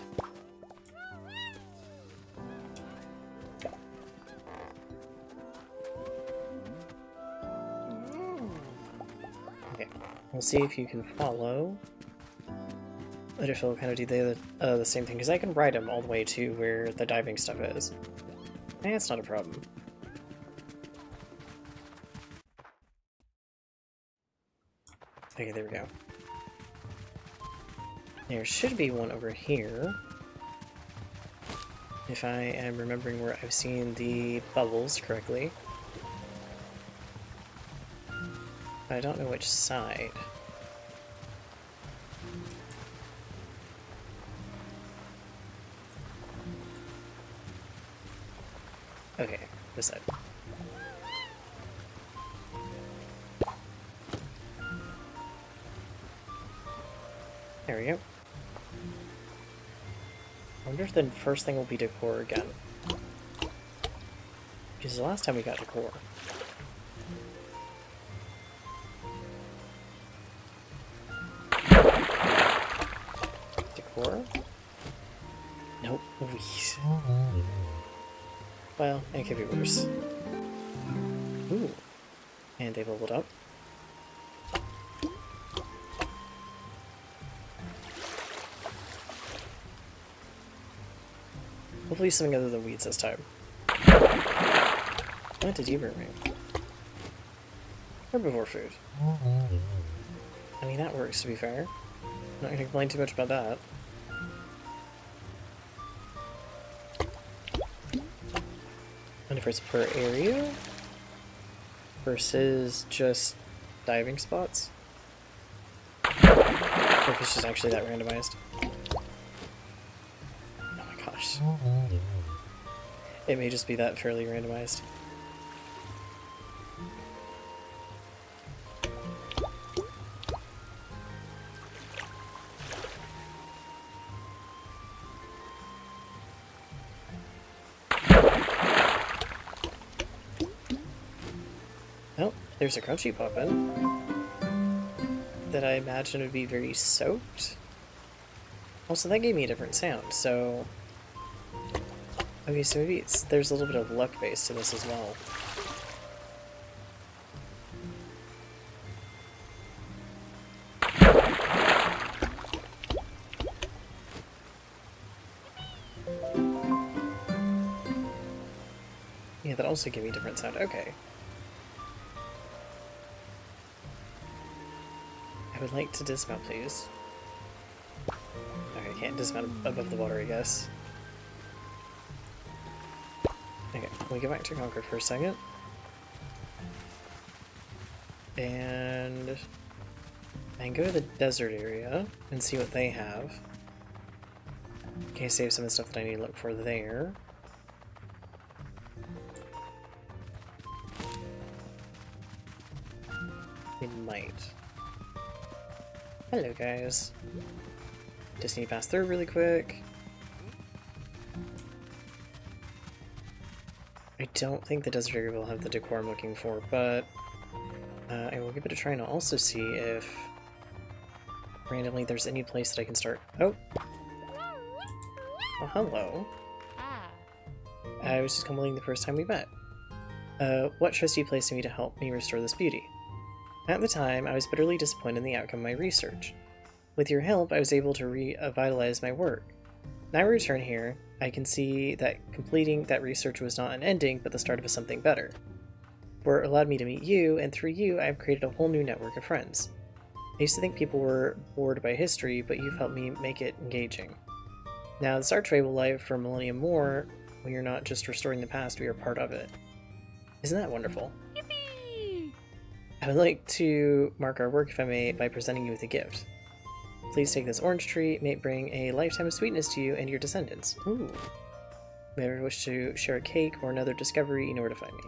Okay, we'll see if you can follow. Later, will kind of do the same thing, because I can ride him all the way to where the diving stuff is. That's not a problem. Okay, there we go. There should be one over here. If I am remembering where I've seen the bubbles correctly. But I don't know which side. Okay, this side. There we go. I wonder if the first thing will be decor again. Because the last time we got decor. Decor? Nope. Well, it could be worse. Ooh. And they leveled up. Hopefully something other than weeds this time. What did you bring me? Herbivore food. I mean, that works, to be fair. I'm not gonna complain too much about that. And if it's per area versus just diving spots, or if it's just actually that randomized. Oh my gosh. It may just be that fairly randomized. Well, there's a crunchy poppin' that I imagine would be very soaked. Also, that gave me a different sound, so... Okay, so maybe there's a little bit of luck based to this as well. Yeah, that also gave me a different sound. Okay. I would like to dismount, please. Okay, I can't dismount above the water, I guess. Okay, we go back to Concord for a second. And I can go to the desert area and see what they have. Okay, save some of the stuff that I need to look for there. We might. Hello, guys. Just need to pass through really quick. I don't think the desert area will have the decor I'm looking for, but I will give it a try and I'll also see if randomly there's any place that I can start. Oh! Well, hello. I was just complaining the first time we met. What trust do you place in me to help me restore this beauty? At the time, I was bitterly disappointed in the outcome of my research. With your help, I was able to revitalize my work. Now I return here, I can see that completing that research was not an ending, but the start of something better. Sport allowed me to meet you, and through you, I've created a whole new network of friends. I used to think people were bored by history, but you've helped me make it engaging. Now, this archway will live for a millennium more. We are not just restoring the past, we are part of it. Isn't that wonderful? Yippee! I would like to mark our work, if I may, by presenting you with a gift. Please take this orange tree. It may bring a lifetime of sweetness to you and your descendants. Ooh. If you ever wish to share a cake or another discovery, you know where to find me.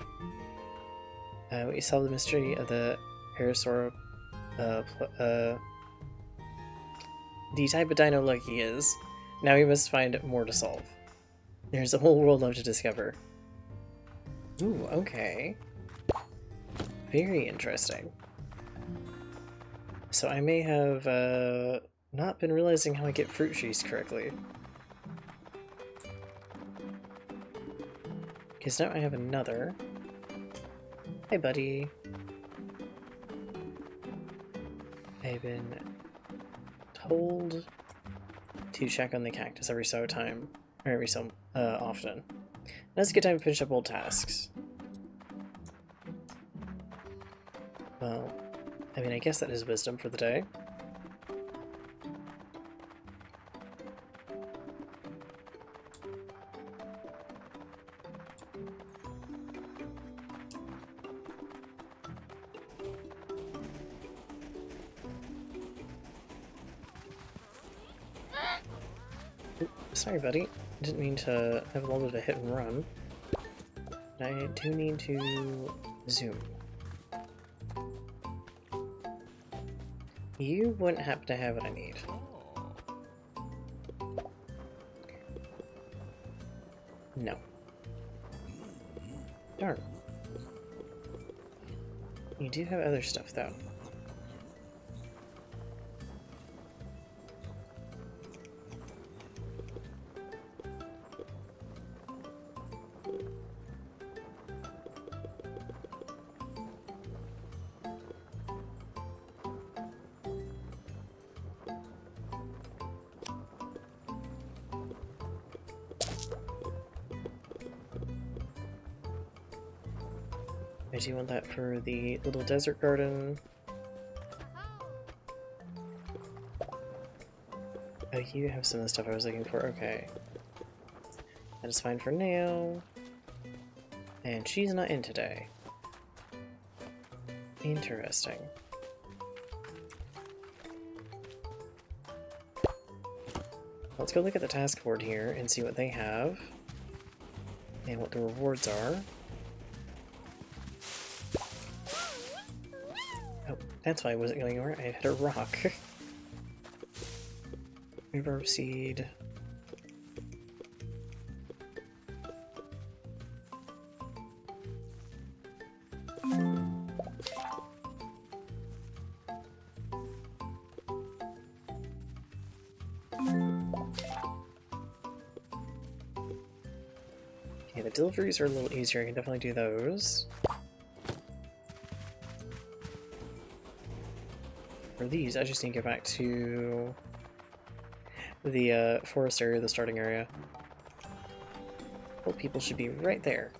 We solve the mystery of the Parasaur. The type of dino Lucky is. Now we must find more to solve. There's a whole world left to discover. Ooh, okay. Very interesting. So I may have not been realizing how I get fruit trees correctly. Because now I have another. Hi, buddy. I've been told to check on the cactus every so often. That's a good time to finish up old tasks. Well, I mean, I guess that is wisdom for the day. Sorry, buddy. Didn't mean to have a little bit of a hit and run. I do need to zoom. You wouldn't happen to have what I need. No. Darn. You do have other stuff, though. I do want that for the little desert garden. Oh, you have some of the stuff I was looking for. Okay. That is fine for now. And she's not in today. Interesting. Let's go look at the task board here and see what they have. And what the rewards are. Oh, that's why I wasn't going anywhere. I hit a rock. Reverb seed. Okay, the deliveries are a little easier. I can definitely do those. For these, I just need to get back to the forest area, the starting area. Well, people should be right there.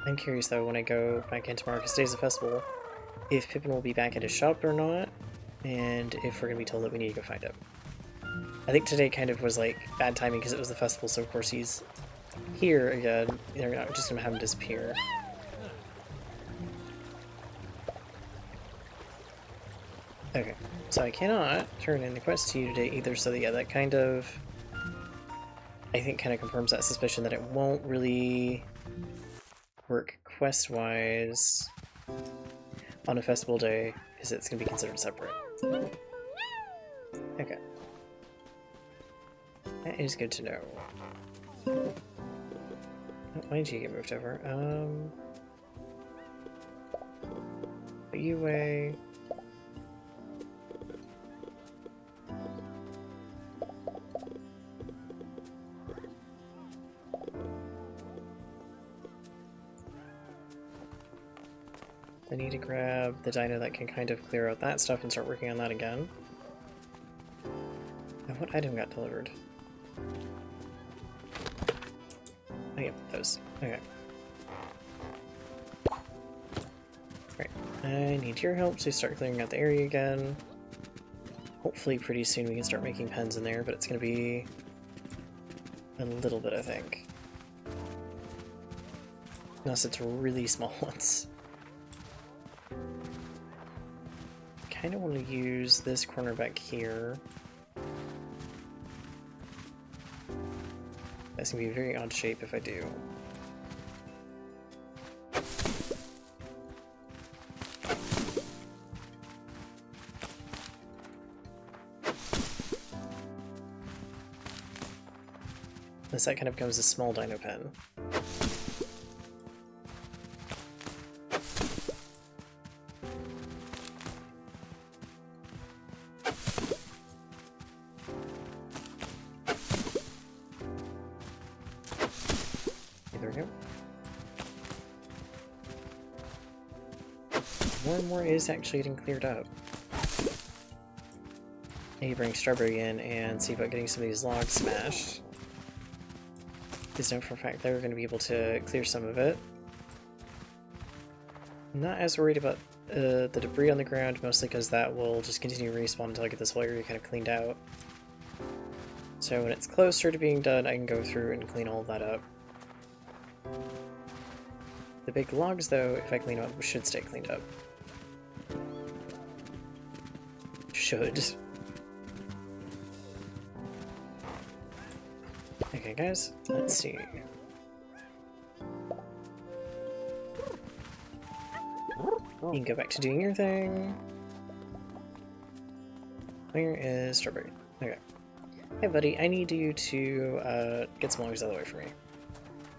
I'm curious though, when I go back into Marcus Days of Festival, if Pippin will be back at his shop or not, and if we're gonna be told that we need to go find him. I think today kind of was like bad timing because it was the festival, so of course he's here again. They're not just gonna have him disappear. Okay, so I cannot turn in the quest to you today either, so that, yeah, that kind of, I think, kind of confirms that suspicion that it won't really work quest-wise on a festival day, because it's going to be considered separate. Okay. That is good to know. Oh, why did you get moved over? Put you away. I need to grab the dino that can kind of clear out that stuff and start working on that again. what item got delivered? Oh yeah, those. Okay. Right. I need your help to start clearing out the area again. Hopefully pretty soon we can start making pens in there, but it's gonna be a little bit, I think. Unless it's really small ones. Kind of want to use this corner back here. That's gonna be a very odd shape if I do. This that kind of becomes a small dino pen. There we go. More and more is actually getting cleared up. I need to bring Strawberry in and see about getting some of these logs smashed. Because know for a fact they're going to be able to clear some of it. I'm not as worried about the debris on the ground, mostly because that will just continue to respawn until I get this whole area kind of cleaned out. So when it's closer to being done, I can go through and clean all of that up. The big logs, though, if I clean them up, should stay cleaned up. Should. Okay, guys, let's see. You can go back to doing your thing. Where is Strawberry? Okay. Hey, buddy, I need you to get some logs out of the way for me.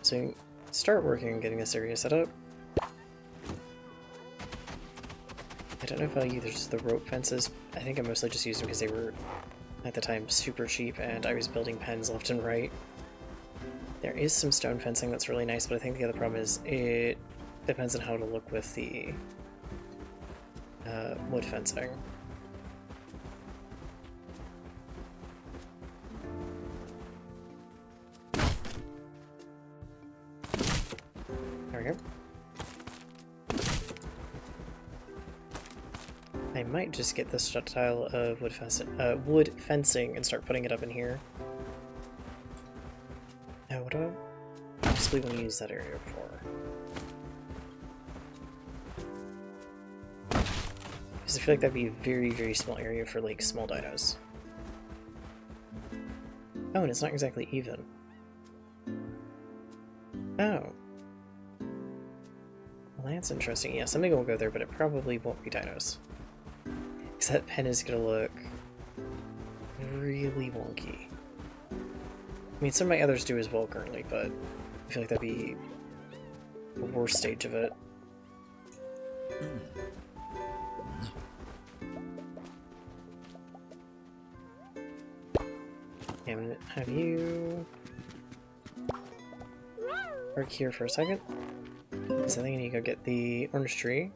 So we can start working on getting this area set up. I don't know if I'll use the rope fences. I think I mostly just used them because they were, at the time, super cheap and I was building pens left and right. There is some stone fencing that's really nice, but I think the other problem is it depends on how to look with the wood fencing. There we go. I might just get this tile of wood fencing and start putting it up in here. Now, what do I possibly want to use that area for? Because I feel like that'd be a very, very small area for, like, small dinos. Oh, and it's not exactly even. Oh. Well, that's interesting. Yeah, something will go there, but it probably won't be dinos. Because that pen is going to look really wonky. I mean, some of my others do as well currently, but I feel like that'd be the worst stage of it. I'm gonna have you work here for a second. Because I think I need to go get the orange tree.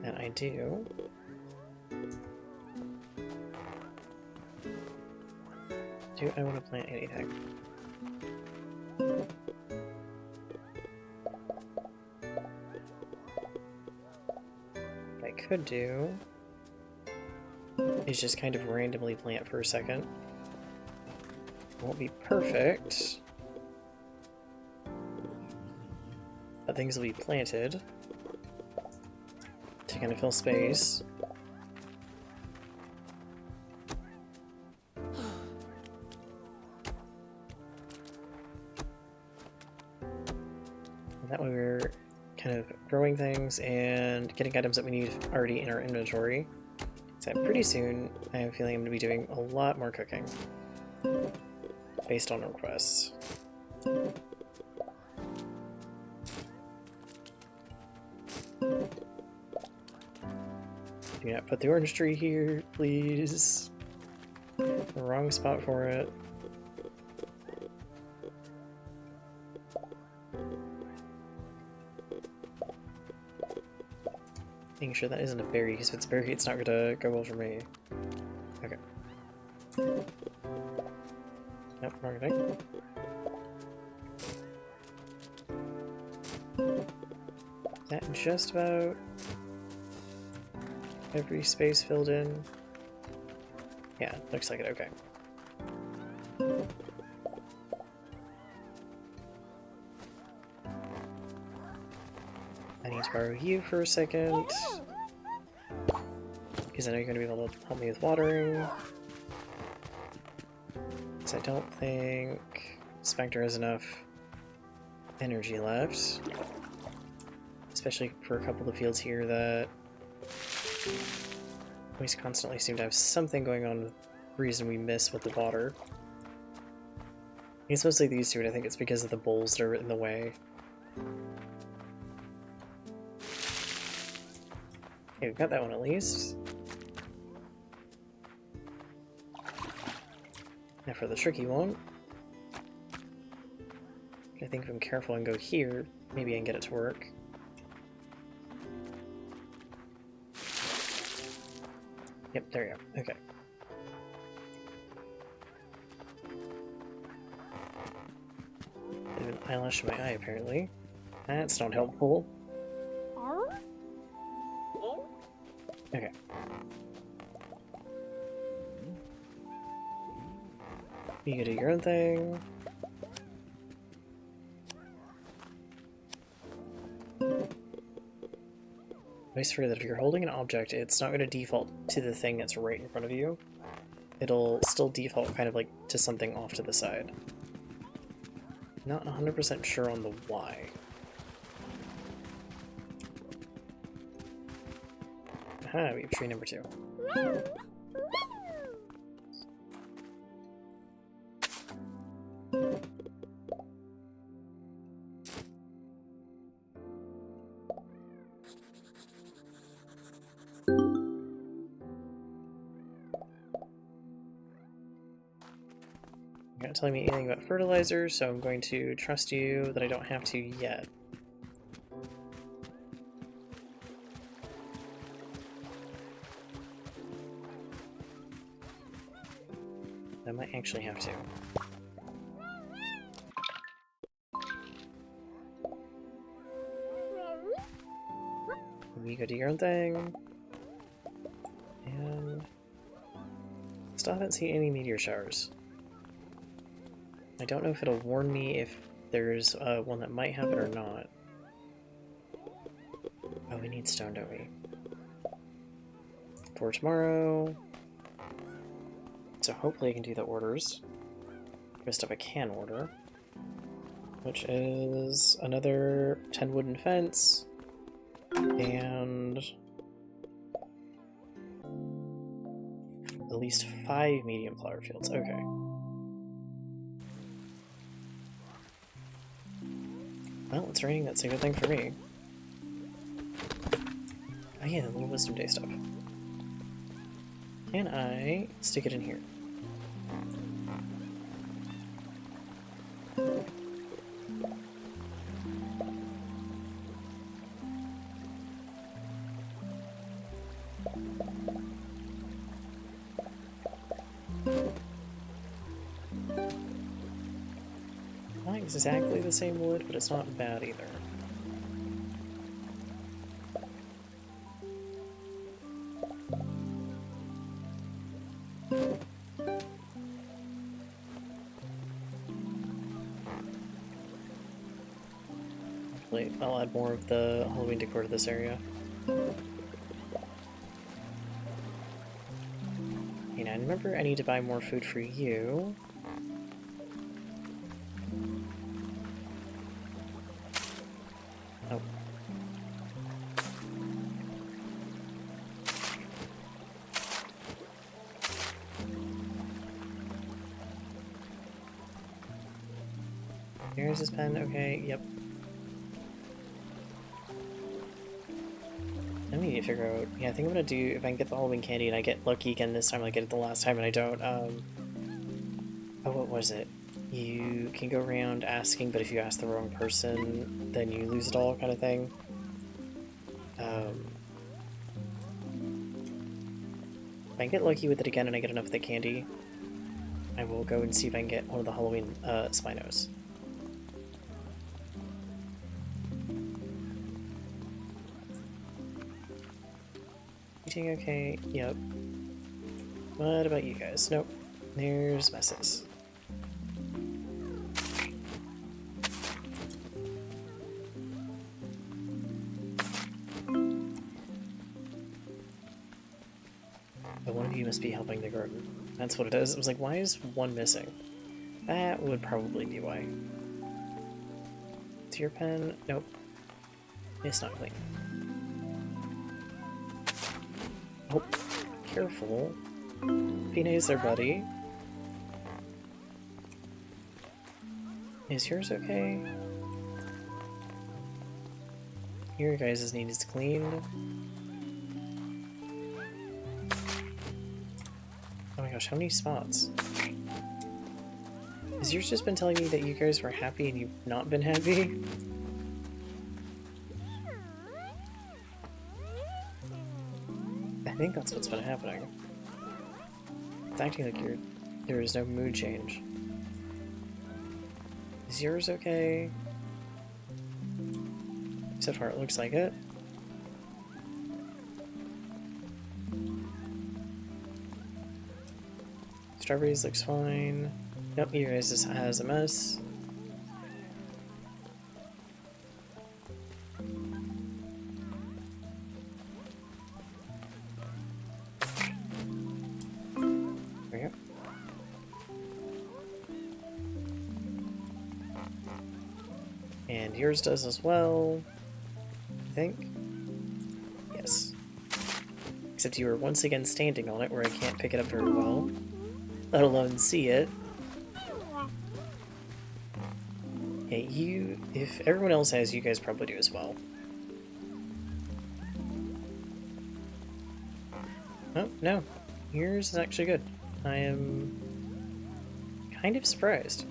And I do. Do I want to plant anything? What I could do is just kind of randomly plant for a second. Won't be perfect, but things will be planted to kind of fill space. And that way we're kind of growing things and getting items that we need already in our inventory. So pretty soon, I have a feeling I'm going to be doing a lot more cooking based on requests. Do not put the orange tree here, please. The wrong spot for it. Making sure that isn't a berry, because if it's a berry, it's not gonna go well for me. Okay. Nope, wrong thing. Is that just about every space filled in? Yeah, looks like it, okay. I need to borrow you for a second, because I know you're going to be able to help me with watering. Because I don't think Spectre has enough energy left, especially for a couple of fields here that always constantly seem to have something going on with the reason we miss with the water. It's mostly these two, and I think it's because of the bowls that are in the way. Okay, we've got that one at least. Now for the tricky one. I think if I'm careful and go here, maybe I can get it to work. Yep, there you go. Okay. Bit of an eyelash in my eye, apparently. That's not helpful. Okay. You can do your own thing. Always forget that if you're holding an object, it's not going to default to the thing that's right in front of you. It'll still default kind of like to something off to the side. Not 100% sure on the why. Aha, we have tree number 2. You're not telling me anything about fertilizer, so I'm going to trust you that I don't have to yet. I might actually have to. You go do your own thing. And still haven't seen any meteor showers. I don't know if it'll warn me if there's one that might happen or not. Oh, we need stone, don't we? For tomorrow. So hopefully I can do the orders. For stuff I can order. Which is another 10 wooden fence. And at least 5 medium flower fields. Okay. Well, it's raining, that's a good thing for me. Oh yeah, the little Wisdom Day stuff. Can I stick it in here? Not exactly the same wood, but it's not bad either. Hopefully, I'll add more of the Halloween decor to this area. And I remember I need to buy more food for you. Oh. Here's his pen, okay, yep. I need to figure out, yeah, I think I'm gonna do, if I can get the Halloween candy and I get lucky again this time like I did the last time and I don't, oh, what was it? You can go around asking, but if you ask the wrong person, then you lose it all kind of thing. If I get lucky with it again and I get enough of the candy, I will go and see if I can get one of the Halloween Spinos. Eating okay? Yep. What about you guys? Nope. There's messes. But one of you must be helping the garden. That's what it is. It was like, why is one missing? That would probably be why. It's your pen? Nope. It's not clean. Oh, careful. Pines there, buddy. Is yours okay? Your guys' needs cleaned. Oh my gosh, how many spots? Has yours just been telling me that you guys were happy and you've not been happy? I think that's what's been happening. It's acting like there is no mood change. Is yours okay? So far it looks like it. Strawberries looks fine. Nope, you guys just has a mess. There we go. And yours does as well, I think. Yes. Except you are once again standing on it where I can't pick it up very well, let alone see it. Okay, you, if everyone else has, you guys probably do as well. Oh, no. Yours is actually good. I am kind of surprised.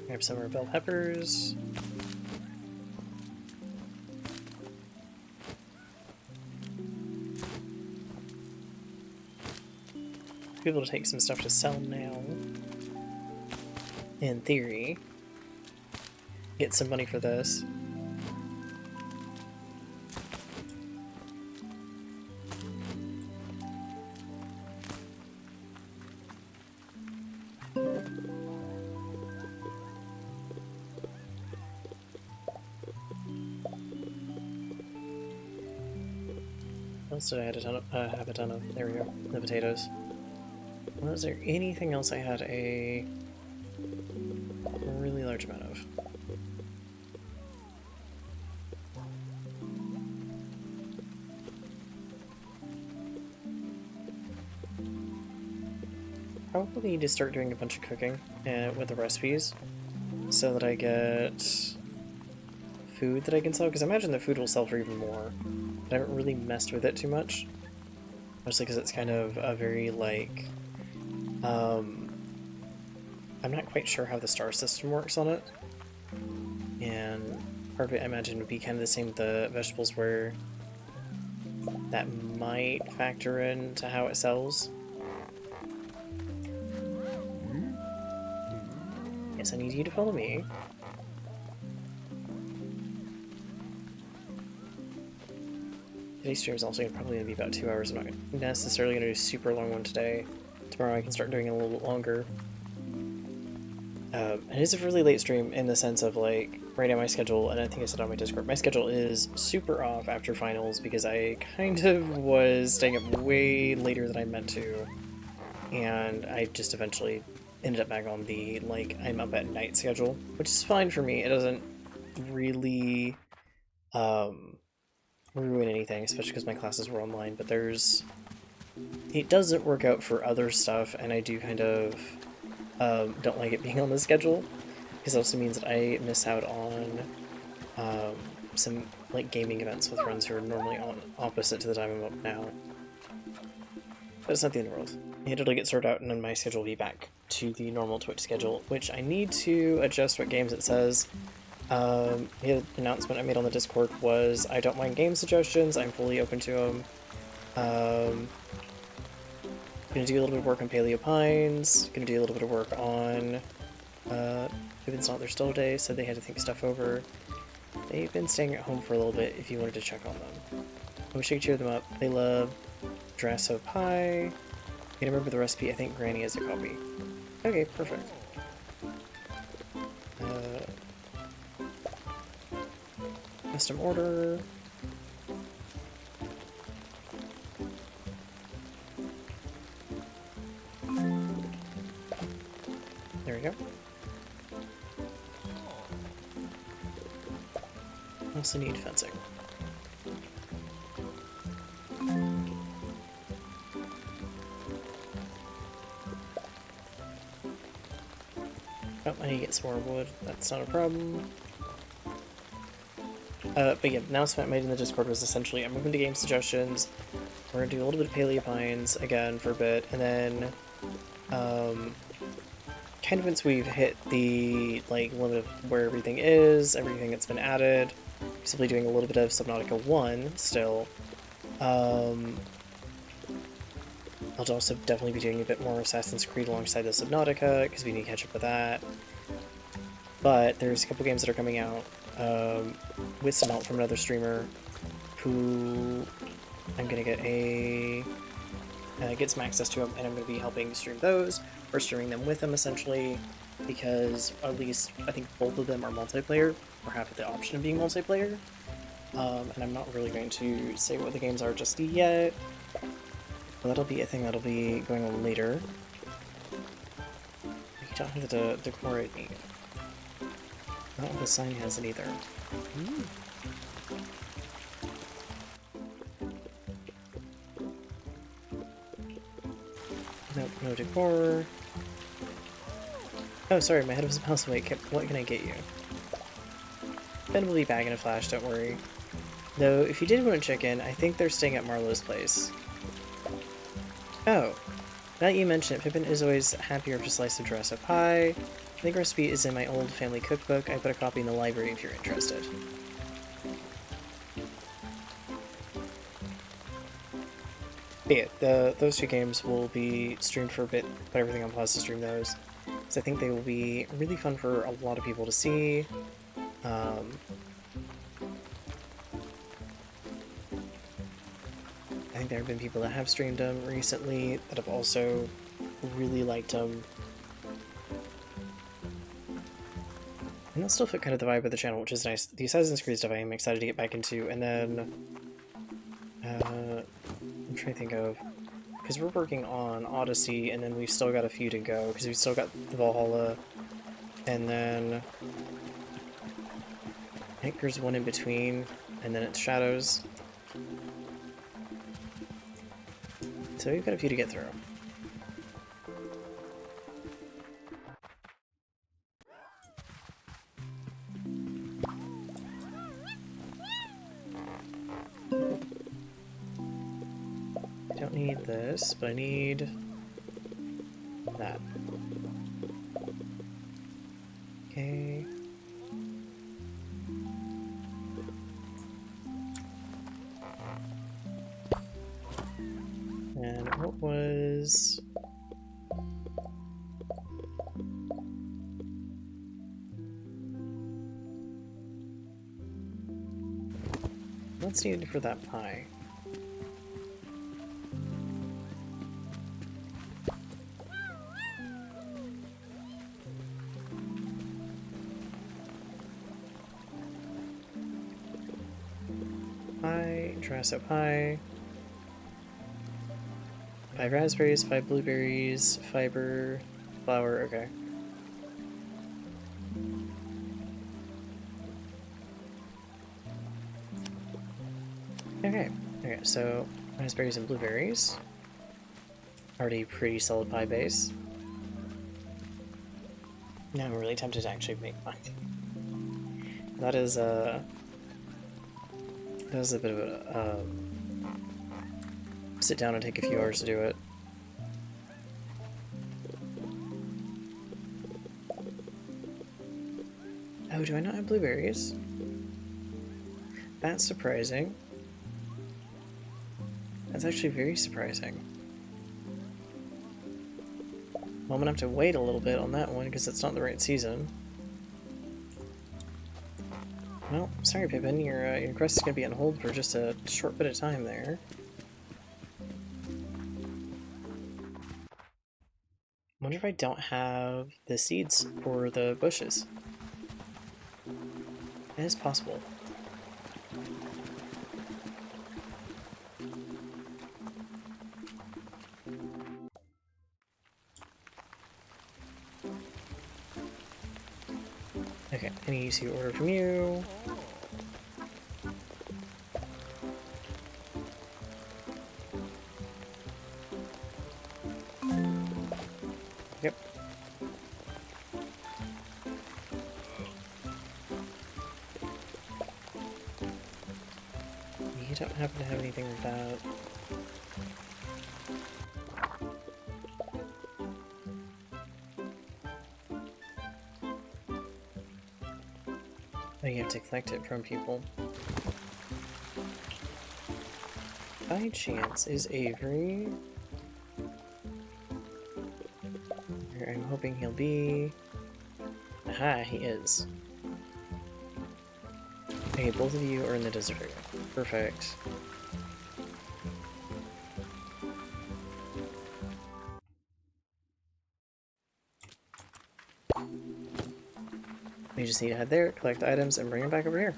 Grab some more bell peppers. Be able to take some stuff to sell now. In theory. Get some money for this. What else did I have a ton of? There we go. The potatoes. Was there anything else I had a really large amount of? Probably need to start doing a bunch of cooking with the recipes so that I get food that I can sell, because I imagine the food will sell for even more. But I haven't really messed with it too much. Mostly because it's kind of a very, like, I'm not quite sure how the star system works on it. And part of it, I imagine, would be kind of the same with the vegetables, where that might factor into how it sells. Yes, I need you to follow me. Today's stream is also probably going to be about 2 hours. I'm not necessarily going to do a super long one today. Tomorrow I can start doing it a little bit longer. It is a really late stream in the sense of, like, right now my schedule, and I think I said on my Discord, my schedule is super off after finals because I kind of was staying up way later than I meant to, and I just eventually ended up back on the, like, I'm up at night schedule, which is fine for me. It doesn't really ruin anything, especially because my classes were online, but it doesn't work out for other stuff, and I do kind of don't like it being on the schedule, because it also means that I miss out on some, like, gaming events with friends who are normally on opposite to the time I'm up now. But it's not the end of the world. It'll get sorted out and then my schedule will be back to the normal Twitch schedule, which I need to adjust what games it says. The announcement I made on the Discord was I don't mind game suggestions, I'm fully open to them. Gonna do a little bit of work on Paleo Pines, gonna do a little bit of work on Pippin's not their still day, so they had to think stuff over. They've been staying at home for a little bit if you wanted to check on them. I wish I could cheer them up. They love Drasso Pie. I can't remember the recipe, I think Granny has a copy. Okay, perfect. Custom order. There we go. Also need fencing. Oh, I need to get some more wood. That's not a problem. But yeah, the announcement made in the Discord was essentially I'm moving to game suggestions. We're gonna do a little bit of Paleo Pines again for a bit, and then kind of once we've hit the limit of where everything is, everything that's been added, simply doing a little bit of Subnautica 1 still. I'll also definitely be doing a bit more Assassin's Creed alongside the Subnautica, because we need to catch up with that. But there's a couple games that are coming out with some help from another streamer who I'm going to get some access to them, and I'm going to be helping stream those, or streaming them with them essentially, because at least I think both of them are multiplayer, or have the option of being multiplayer. And I'm not really going to say what the games are just yet. But that'll be a thing that'll be going on later. You don't have the decor I need. Not what the sign has it either. Nope, no decor. Oh, sorry, my head was a mouse away. What can I get you? Ben will be back in a flash, don't worry. Though, if you did want a chicken, I think they're staying at Marlowe's place. Oh, now that you mention it, Pippin is always happier for a slice of Drasso pie. I think recipe is in my old family cookbook. I put a copy in the library if you're interested. But yeah, those two games will be streamed for a bit, put everything on pause to stream those. So I think they will be really fun for a lot of people to see. I think there have been people that have streamed them recently that have also really liked them. And they'll still fit kind of the vibe of the channel, which is nice. The Assassin's Creed stuff I am excited to get back into, and then I'm trying to think of, because we're working on Odyssey, and then we've still got a few to go, because we've still got the Valhalla, and then I think there's one in between, and then it's Shadows. So we've got a few to get through. I don't need this, but I need that. Okay. And what was... what's needed for that pie? Pie, Drasso pie. 5 raspberries, 5 blueberries, fiber, flour, okay. Okay, so raspberries and blueberries. Already pretty solid pie base. Now I'm really tempted to actually make pie. That is a bit of a sit down and take a few hours to do it. Oh, do I not have blueberries? That's surprising. That's actually very surprising. Well, I'm gonna have to wait a little bit on that one because it's not the right season. Well, sorry, Pippin, your quest is gonna be on hold for just a short bit of time there. Wonder if I don't have the seeds for the bushes. It is possible. Okay, I need to order from you. Yep. You don't happen to have anything like that. Oh, you have to collect it from people. By chance, is Avery... Where I'm hoping he'll be... Aha, he is. Okay, both of you are in the desert area. Perfect. We just need to head there, collect the items, and bring them back over here.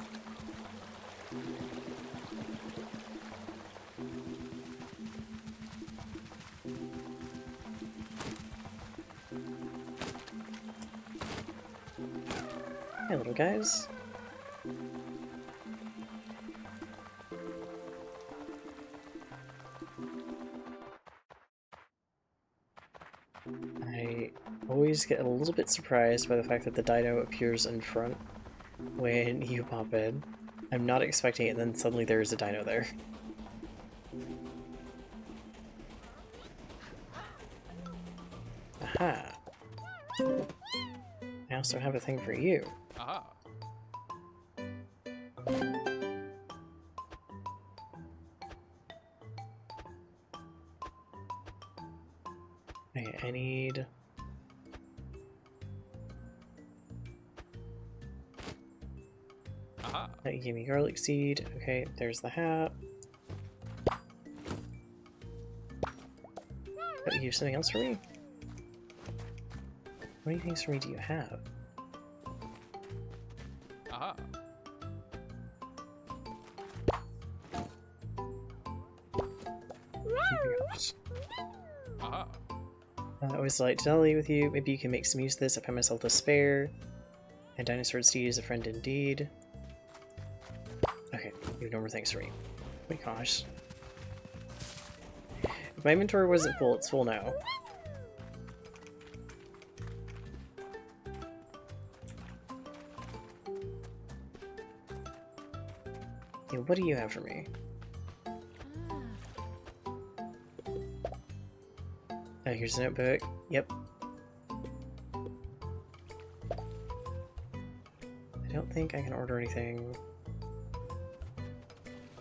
Hey, little guys. I always get a little bit surprised by the fact that the dino appears in front when you pop in. I'm not expecting it, and then suddenly there's a dino there. Aha! I also have a thing for you. Aha. Okay, I need... Aha. That gave me garlic seed. Okay, there's the hat. Oh, you have something else for me? What do you think for me do you have? Aha. Aha. I always like to dally with you. Maybe you can make some use of this. I find myself to spare. And dinosaur steed is a friend indeed. Okay, you have no more thanks for me. Oh my gosh. If my inventory wasn't full, it's full now. Okay, what do you have for me? Oh, here's a notebook. Yep. I don't think I can order anything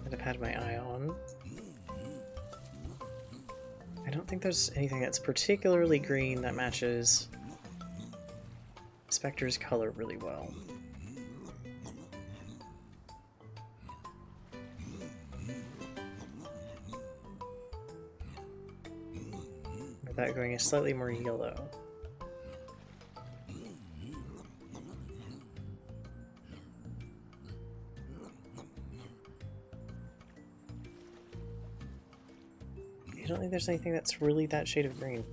that I've had my eye on. I don't think there's anything that's particularly green that matches Spectre's color really well. Without going slightly more yellow. I don't think there's anything that's really that shade of green.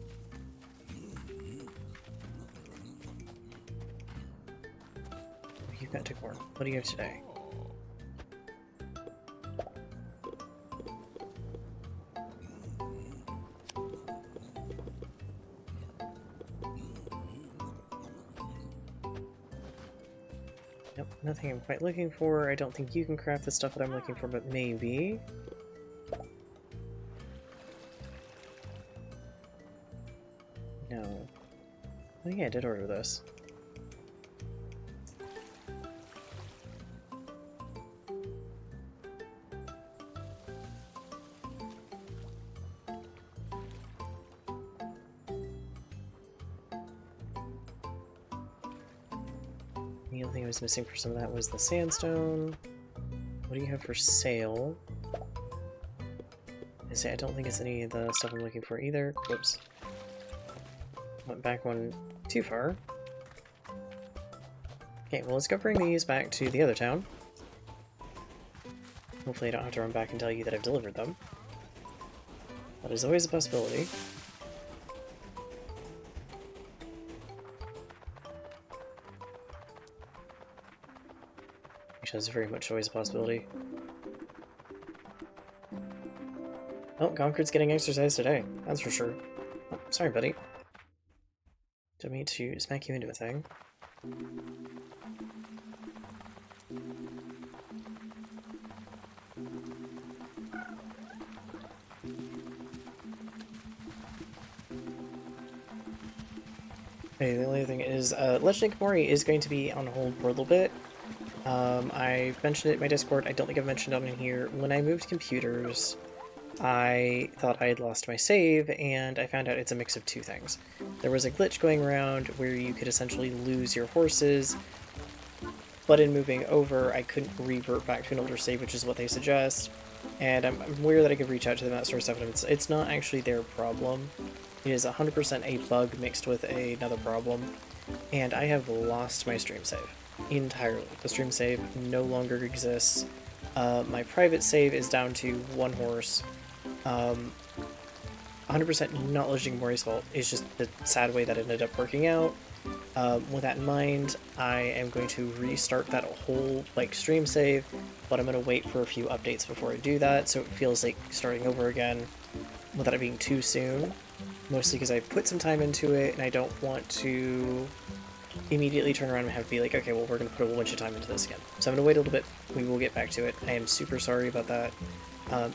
You've got decor. What do you have today? Nope, nothing I'm quite looking for. I don't think you can craft the stuff that I'm looking for, but maybe. No. Oh yeah, I did order this. The only thing I was missing for some of that was the sandstone. What do you have for sale? I don't think it's any of the stuff I'm looking for either. Whoops. Went back one too far. Okay, well let's go bring these back to the other town. Hopefully I don't have to run back and tell you that I've delivered them. That is always a possibility. Actually, that's very much always a possibility. Oh, Concord's getting exercise today, that's for sure. Oh, sorry, buddy. Don't mean to smack you into a thing. Okay, the only thing is, Legend of Kamori is going to be on hold for a little bit. I mentioned it in my Discord, I don't think I've mentioned it on here. When I moved computers, I thought I had lost my save, and I found out it's a mix of two things. There was a glitch going around where you could essentially lose your horses, but in moving over, I couldn't revert back to an older save, which is what they suggest. And I'm aware that I could reach out to them, that sort of stuff, and it's not actually their problem. It is 100% a bug mixed with another problem, and I have lost my stream save entirely. The stream save no longer exists. My private save is down to one horse. 100% not Legend Mori's fault. It's just the sad way that it ended up working out. With that in mind, I am going to restart that whole stream save, but I'm going to wait for a few updates before I do that, so it feels like starting over again without it being too soon. Mostly because I put some time into it, and I don't want to immediately turn around and have to be like, okay, well, we're going to put a whole bunch of time into this again. So I'm going to wait a little bit. We will get back to it. I am super sorry about that.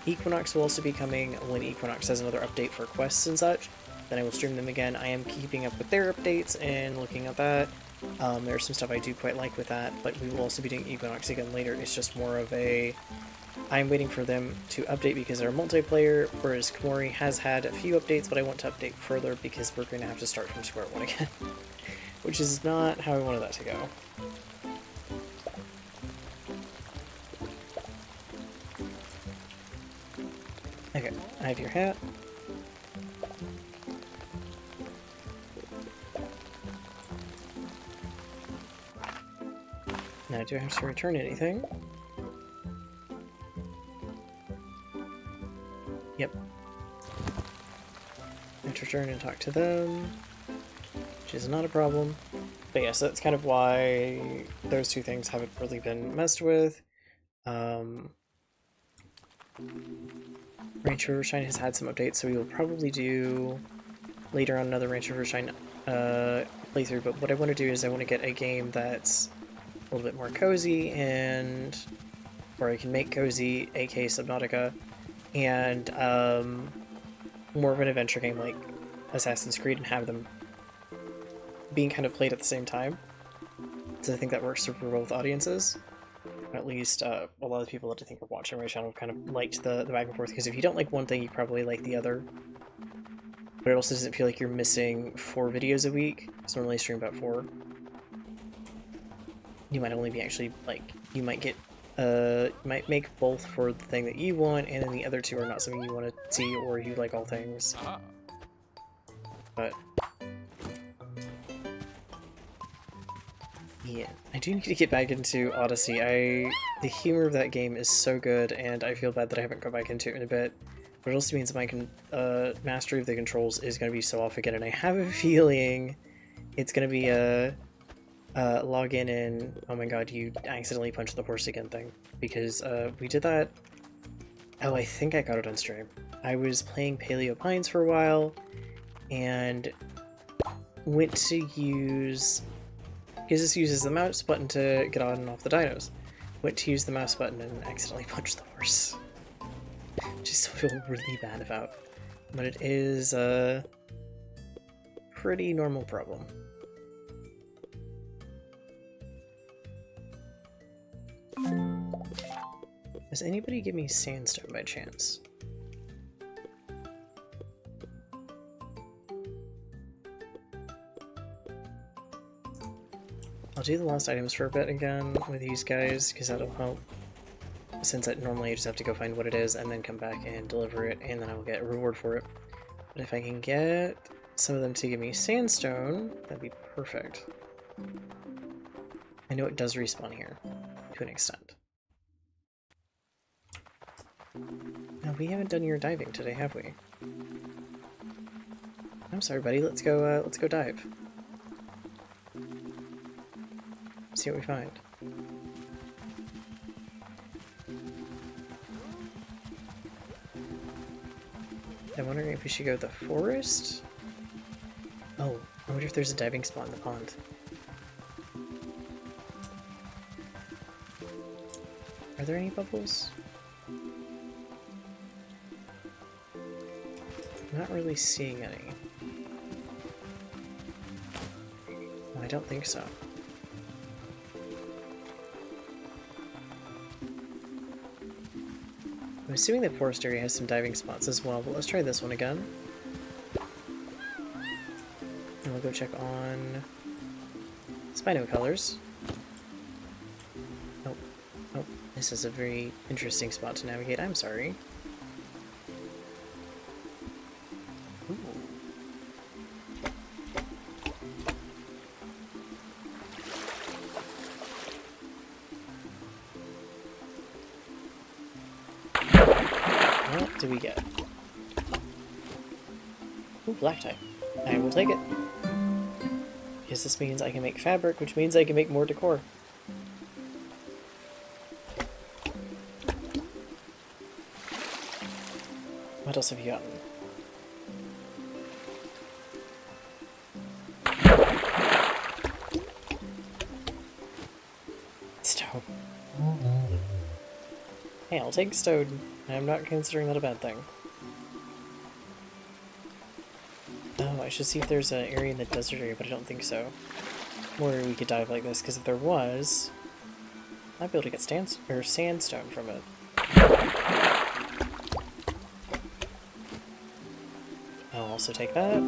Equinox will also be coming when Equinox has another update for quests and such. Then I will stream them again. I am keeping up with their updates and looking at that. There's some stuff I do quite like with that, but we will also be doing Equinox again later. It's just more of a... I'm waiting for them to update because they're multiplayer, whereas Kamori has had a few updates, but I want to update further because we're going to have to start from square one again. Which is not how I wanted that to go. Okay, I have your hat. Now, do I have to return anything? Yep. I have to return and talk to them, which is not a problem. But yeah, so that's kind of why those two things haven't really been messed with. Ranch Rivershine has had some updates, so we will probably do later on another Ranch Rivershine playthrough, but what I want to do is I want to get a game that's a little bit more cozy, and where I can make cozy, aka Subnautica, and more of an adventure game like Assassin's Creed, and have them being kind of played at the same time. So I think that works super well with audiences. At least a lot of people that I think are watching my channel kind of liked the back and forth, because if you don't like one thing, you probably like the other. But it also doesn't feel like you're missing 4 videos a week, so normally I stream about 4. You might only be actually, you might get, you might make both for the thing that you want, and then the other 2 are not something you want to see, or you like all things. But yeah, I do need to get back into Odyssey. The humor of that game is so good, and I feel bad that I haven't gone back into it in a bit. But it also means that my mastery of the controls is going to be so off again, and I have a feeling it's going to be a log in and, oh my god, you accidentally punched the horse again thing. Because we did that... Oh, I think I got it on stream. I was playing Paleo Pines for a while, and went to use... Because this uses the mouse button to get on and off the dinos. Went to use the mouse button and accidentally punched the horse. Which I still feel really bad about. But it is a pretty normal problem. Does anybody give me sandstone by chance? I'll do the lost items for a bit again with these guys, because that'll help. Since normally I just have to go find what it is and then come back and deliver it, and then I will get a reward for it. But if I can get some of them to give me sandstone, that'd be perfect. I know it does respawn here, to an extent. Now, we haven't done your diving today, have we? I'm sorry, buddy. Let's go dive. See what we find. I'm wondering if we should go to the forest? Oh, I wonder if there's a diving spot in the pond. Are there any bubbles? I'm not really seeing any. I don't think so. I'm assuming the forest area has some diving spots as well, but let's try this one again. And we'll go check on Spino colors. Oh, oh, this is a very interesting spot to navigate. I'm sorry. Ooh. What do we get? Ooh, black tie. I will take it. Because this means I can make fabric, which means I can make more decor. What else have you gotten? Stone. Hey, I'll take stone. I'm not considering that a bad thing. Oh, I should see if there's an area in the desert area, but I don't think so. Where we could dive like this, because if there was, I'd be able to get sandstone from it. I'll also take that.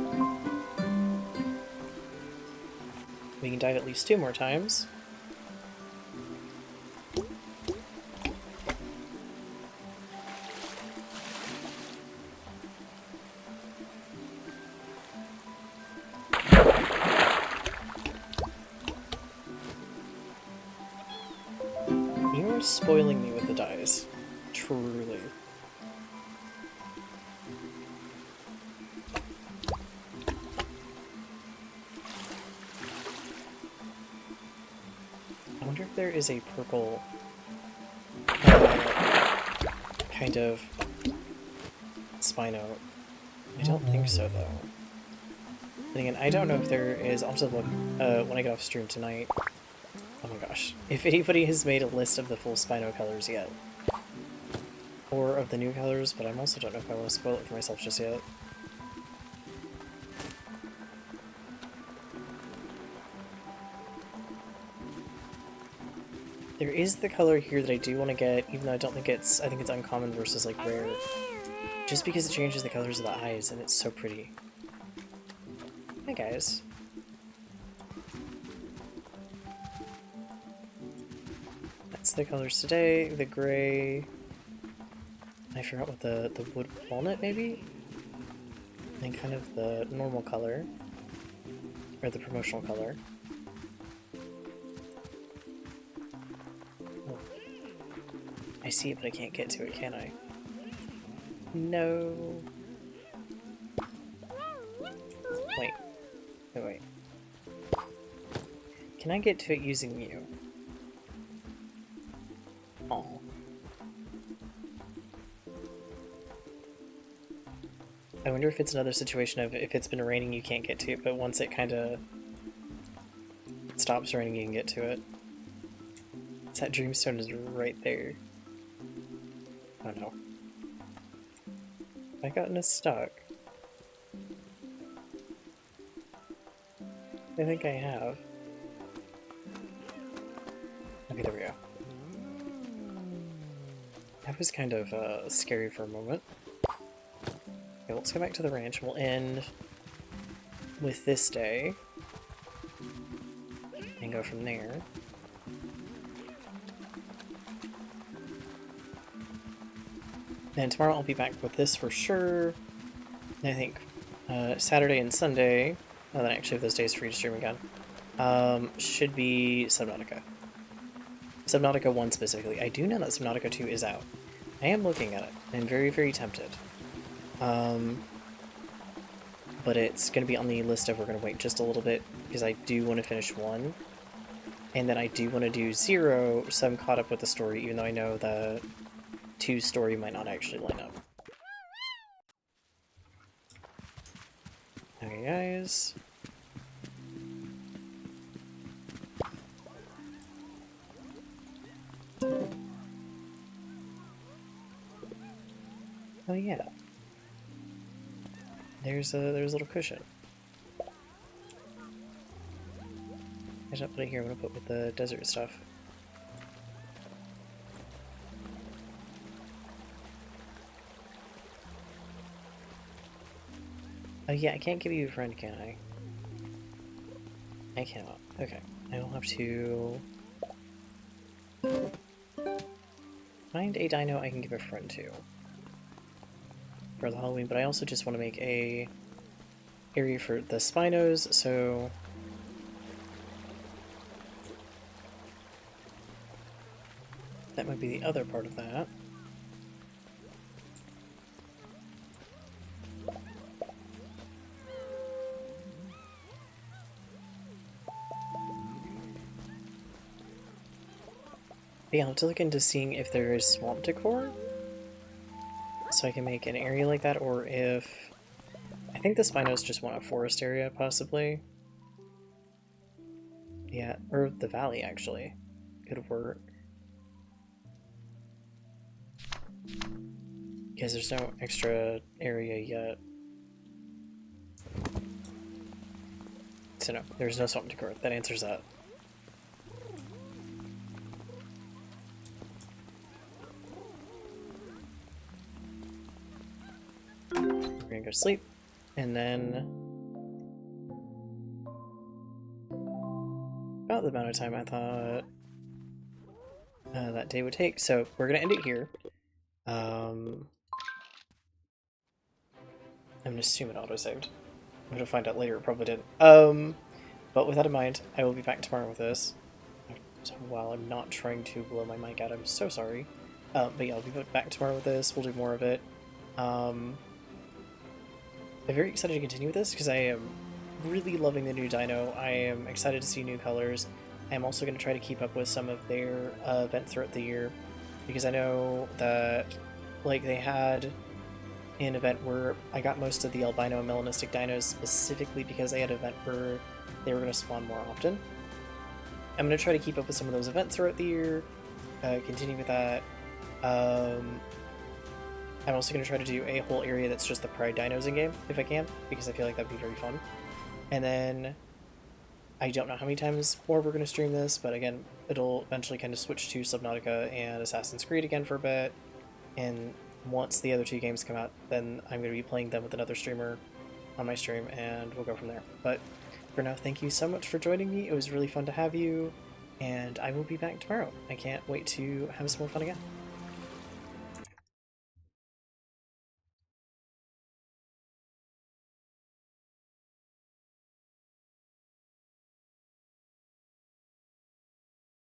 We can dive at least 2 more times. You're spoiling me with the dyes. Truly. I wonder if there is a purple kind of Spino. I don't think so, though. Then again, I don't know if there is. I'll just look when I get off stream tonight. Oh my gosh. If anybody has made a list of the full Spino colors yet. Or of the new colors, but I also don't know if I want to spoil it for myself just yet. There is the color here that I do want to get, even though I don't think it's, I think it's uncommon versus like rare. Just because it changes the colors of the eyes and it's so pretty. Hi guys. That's the colors today, the gray. I forgot what the wood walnut maybe? And kind of the normal color. Or the promotional color. Oh. I see it, but I can't get to it, can I? No. Wait. Wait. Can I get to it using you? Aw. I wonder if it's another situation of if it's been raining you can't get to it, but once it kinda stops raining you can get to it. That dreamstone is right there. Oh no. Have I gotten us stuck? I think I have. Okay, there we go. That was kind of scary for a moment. Okay, let's go back to the ranch. We'll end with this day. and go from there. Then tomorrow I'll be back with this for sure. And I think Saturday and Sunday, oh, then I actually have those days free to stream again, should be Subnautica. Subnautica 1 specifically. I do know that Subnautica 2 is out. I am looking at it. I'm very, very tempted. But it's going to be on the list of we're going to wait just a little bit because I do want to finish 1. And then I do want to do 0, so I'm caught up with the story, even though I know the 2 story might not actually line up. Okay, guys. Oh yeah. There's a little cushion. I should put it here. I'm gonna put with the desert stuff. Oh yeah, I can't give you a friend, can I? I cannot. Okay, I will have to find a dino I can give a friend to for the Halloween, but I also just want to make a area for the Spinos, so that might be the other part of that. But yeah, I'll have to look into seeing if there is swamp decor, so I can make an area like that, or if... I think the Spinos just want a forest area, possibly. Yeah, or the valley, actually. Could work. Because there's no extra area yet. So no, there's no swamp decor. That answers that. We're gonna go to sleep, and then about the amount of time I thought that day would take. So we're gonna end it here. I'm gonna assume it auto-saved. I'm gonna find out later, it probably didn't. But with that in mind, I will be back tomorrow with this. So while I'm not trying to blow my mic out, I'm so sorry. But yeah, I'll be back tomorrow with this. We'll do more of it. I'm very excited to continue with this because I am really loving the new dino. I am excited to see new colors. I'm also going to try to keep up with some of their events throughout the year because I know that like they had an event where I got most of the albino and melanistic dinos specifically because they had an event where they were going to spawn more often. I'm going to try to keep up with some of those events throughout the year, continue with that. I'm also going to try to do a whole area that's just the Pride dinos in game, if I can, because I feel like that'd be very fun. And then, I don't know how many times more we're going to stream this, but again, it'll eventually kind of switch to Subnautica and Assassin's Creed again for a bit. And once the other 2 games come out, then I'm going to be playing them with another streamer on my stream, and we'll go from there. But for now, thank you so much for joining me. It was really fun to have you, and I will be back tomorrow. I can't wait to have some more fun again.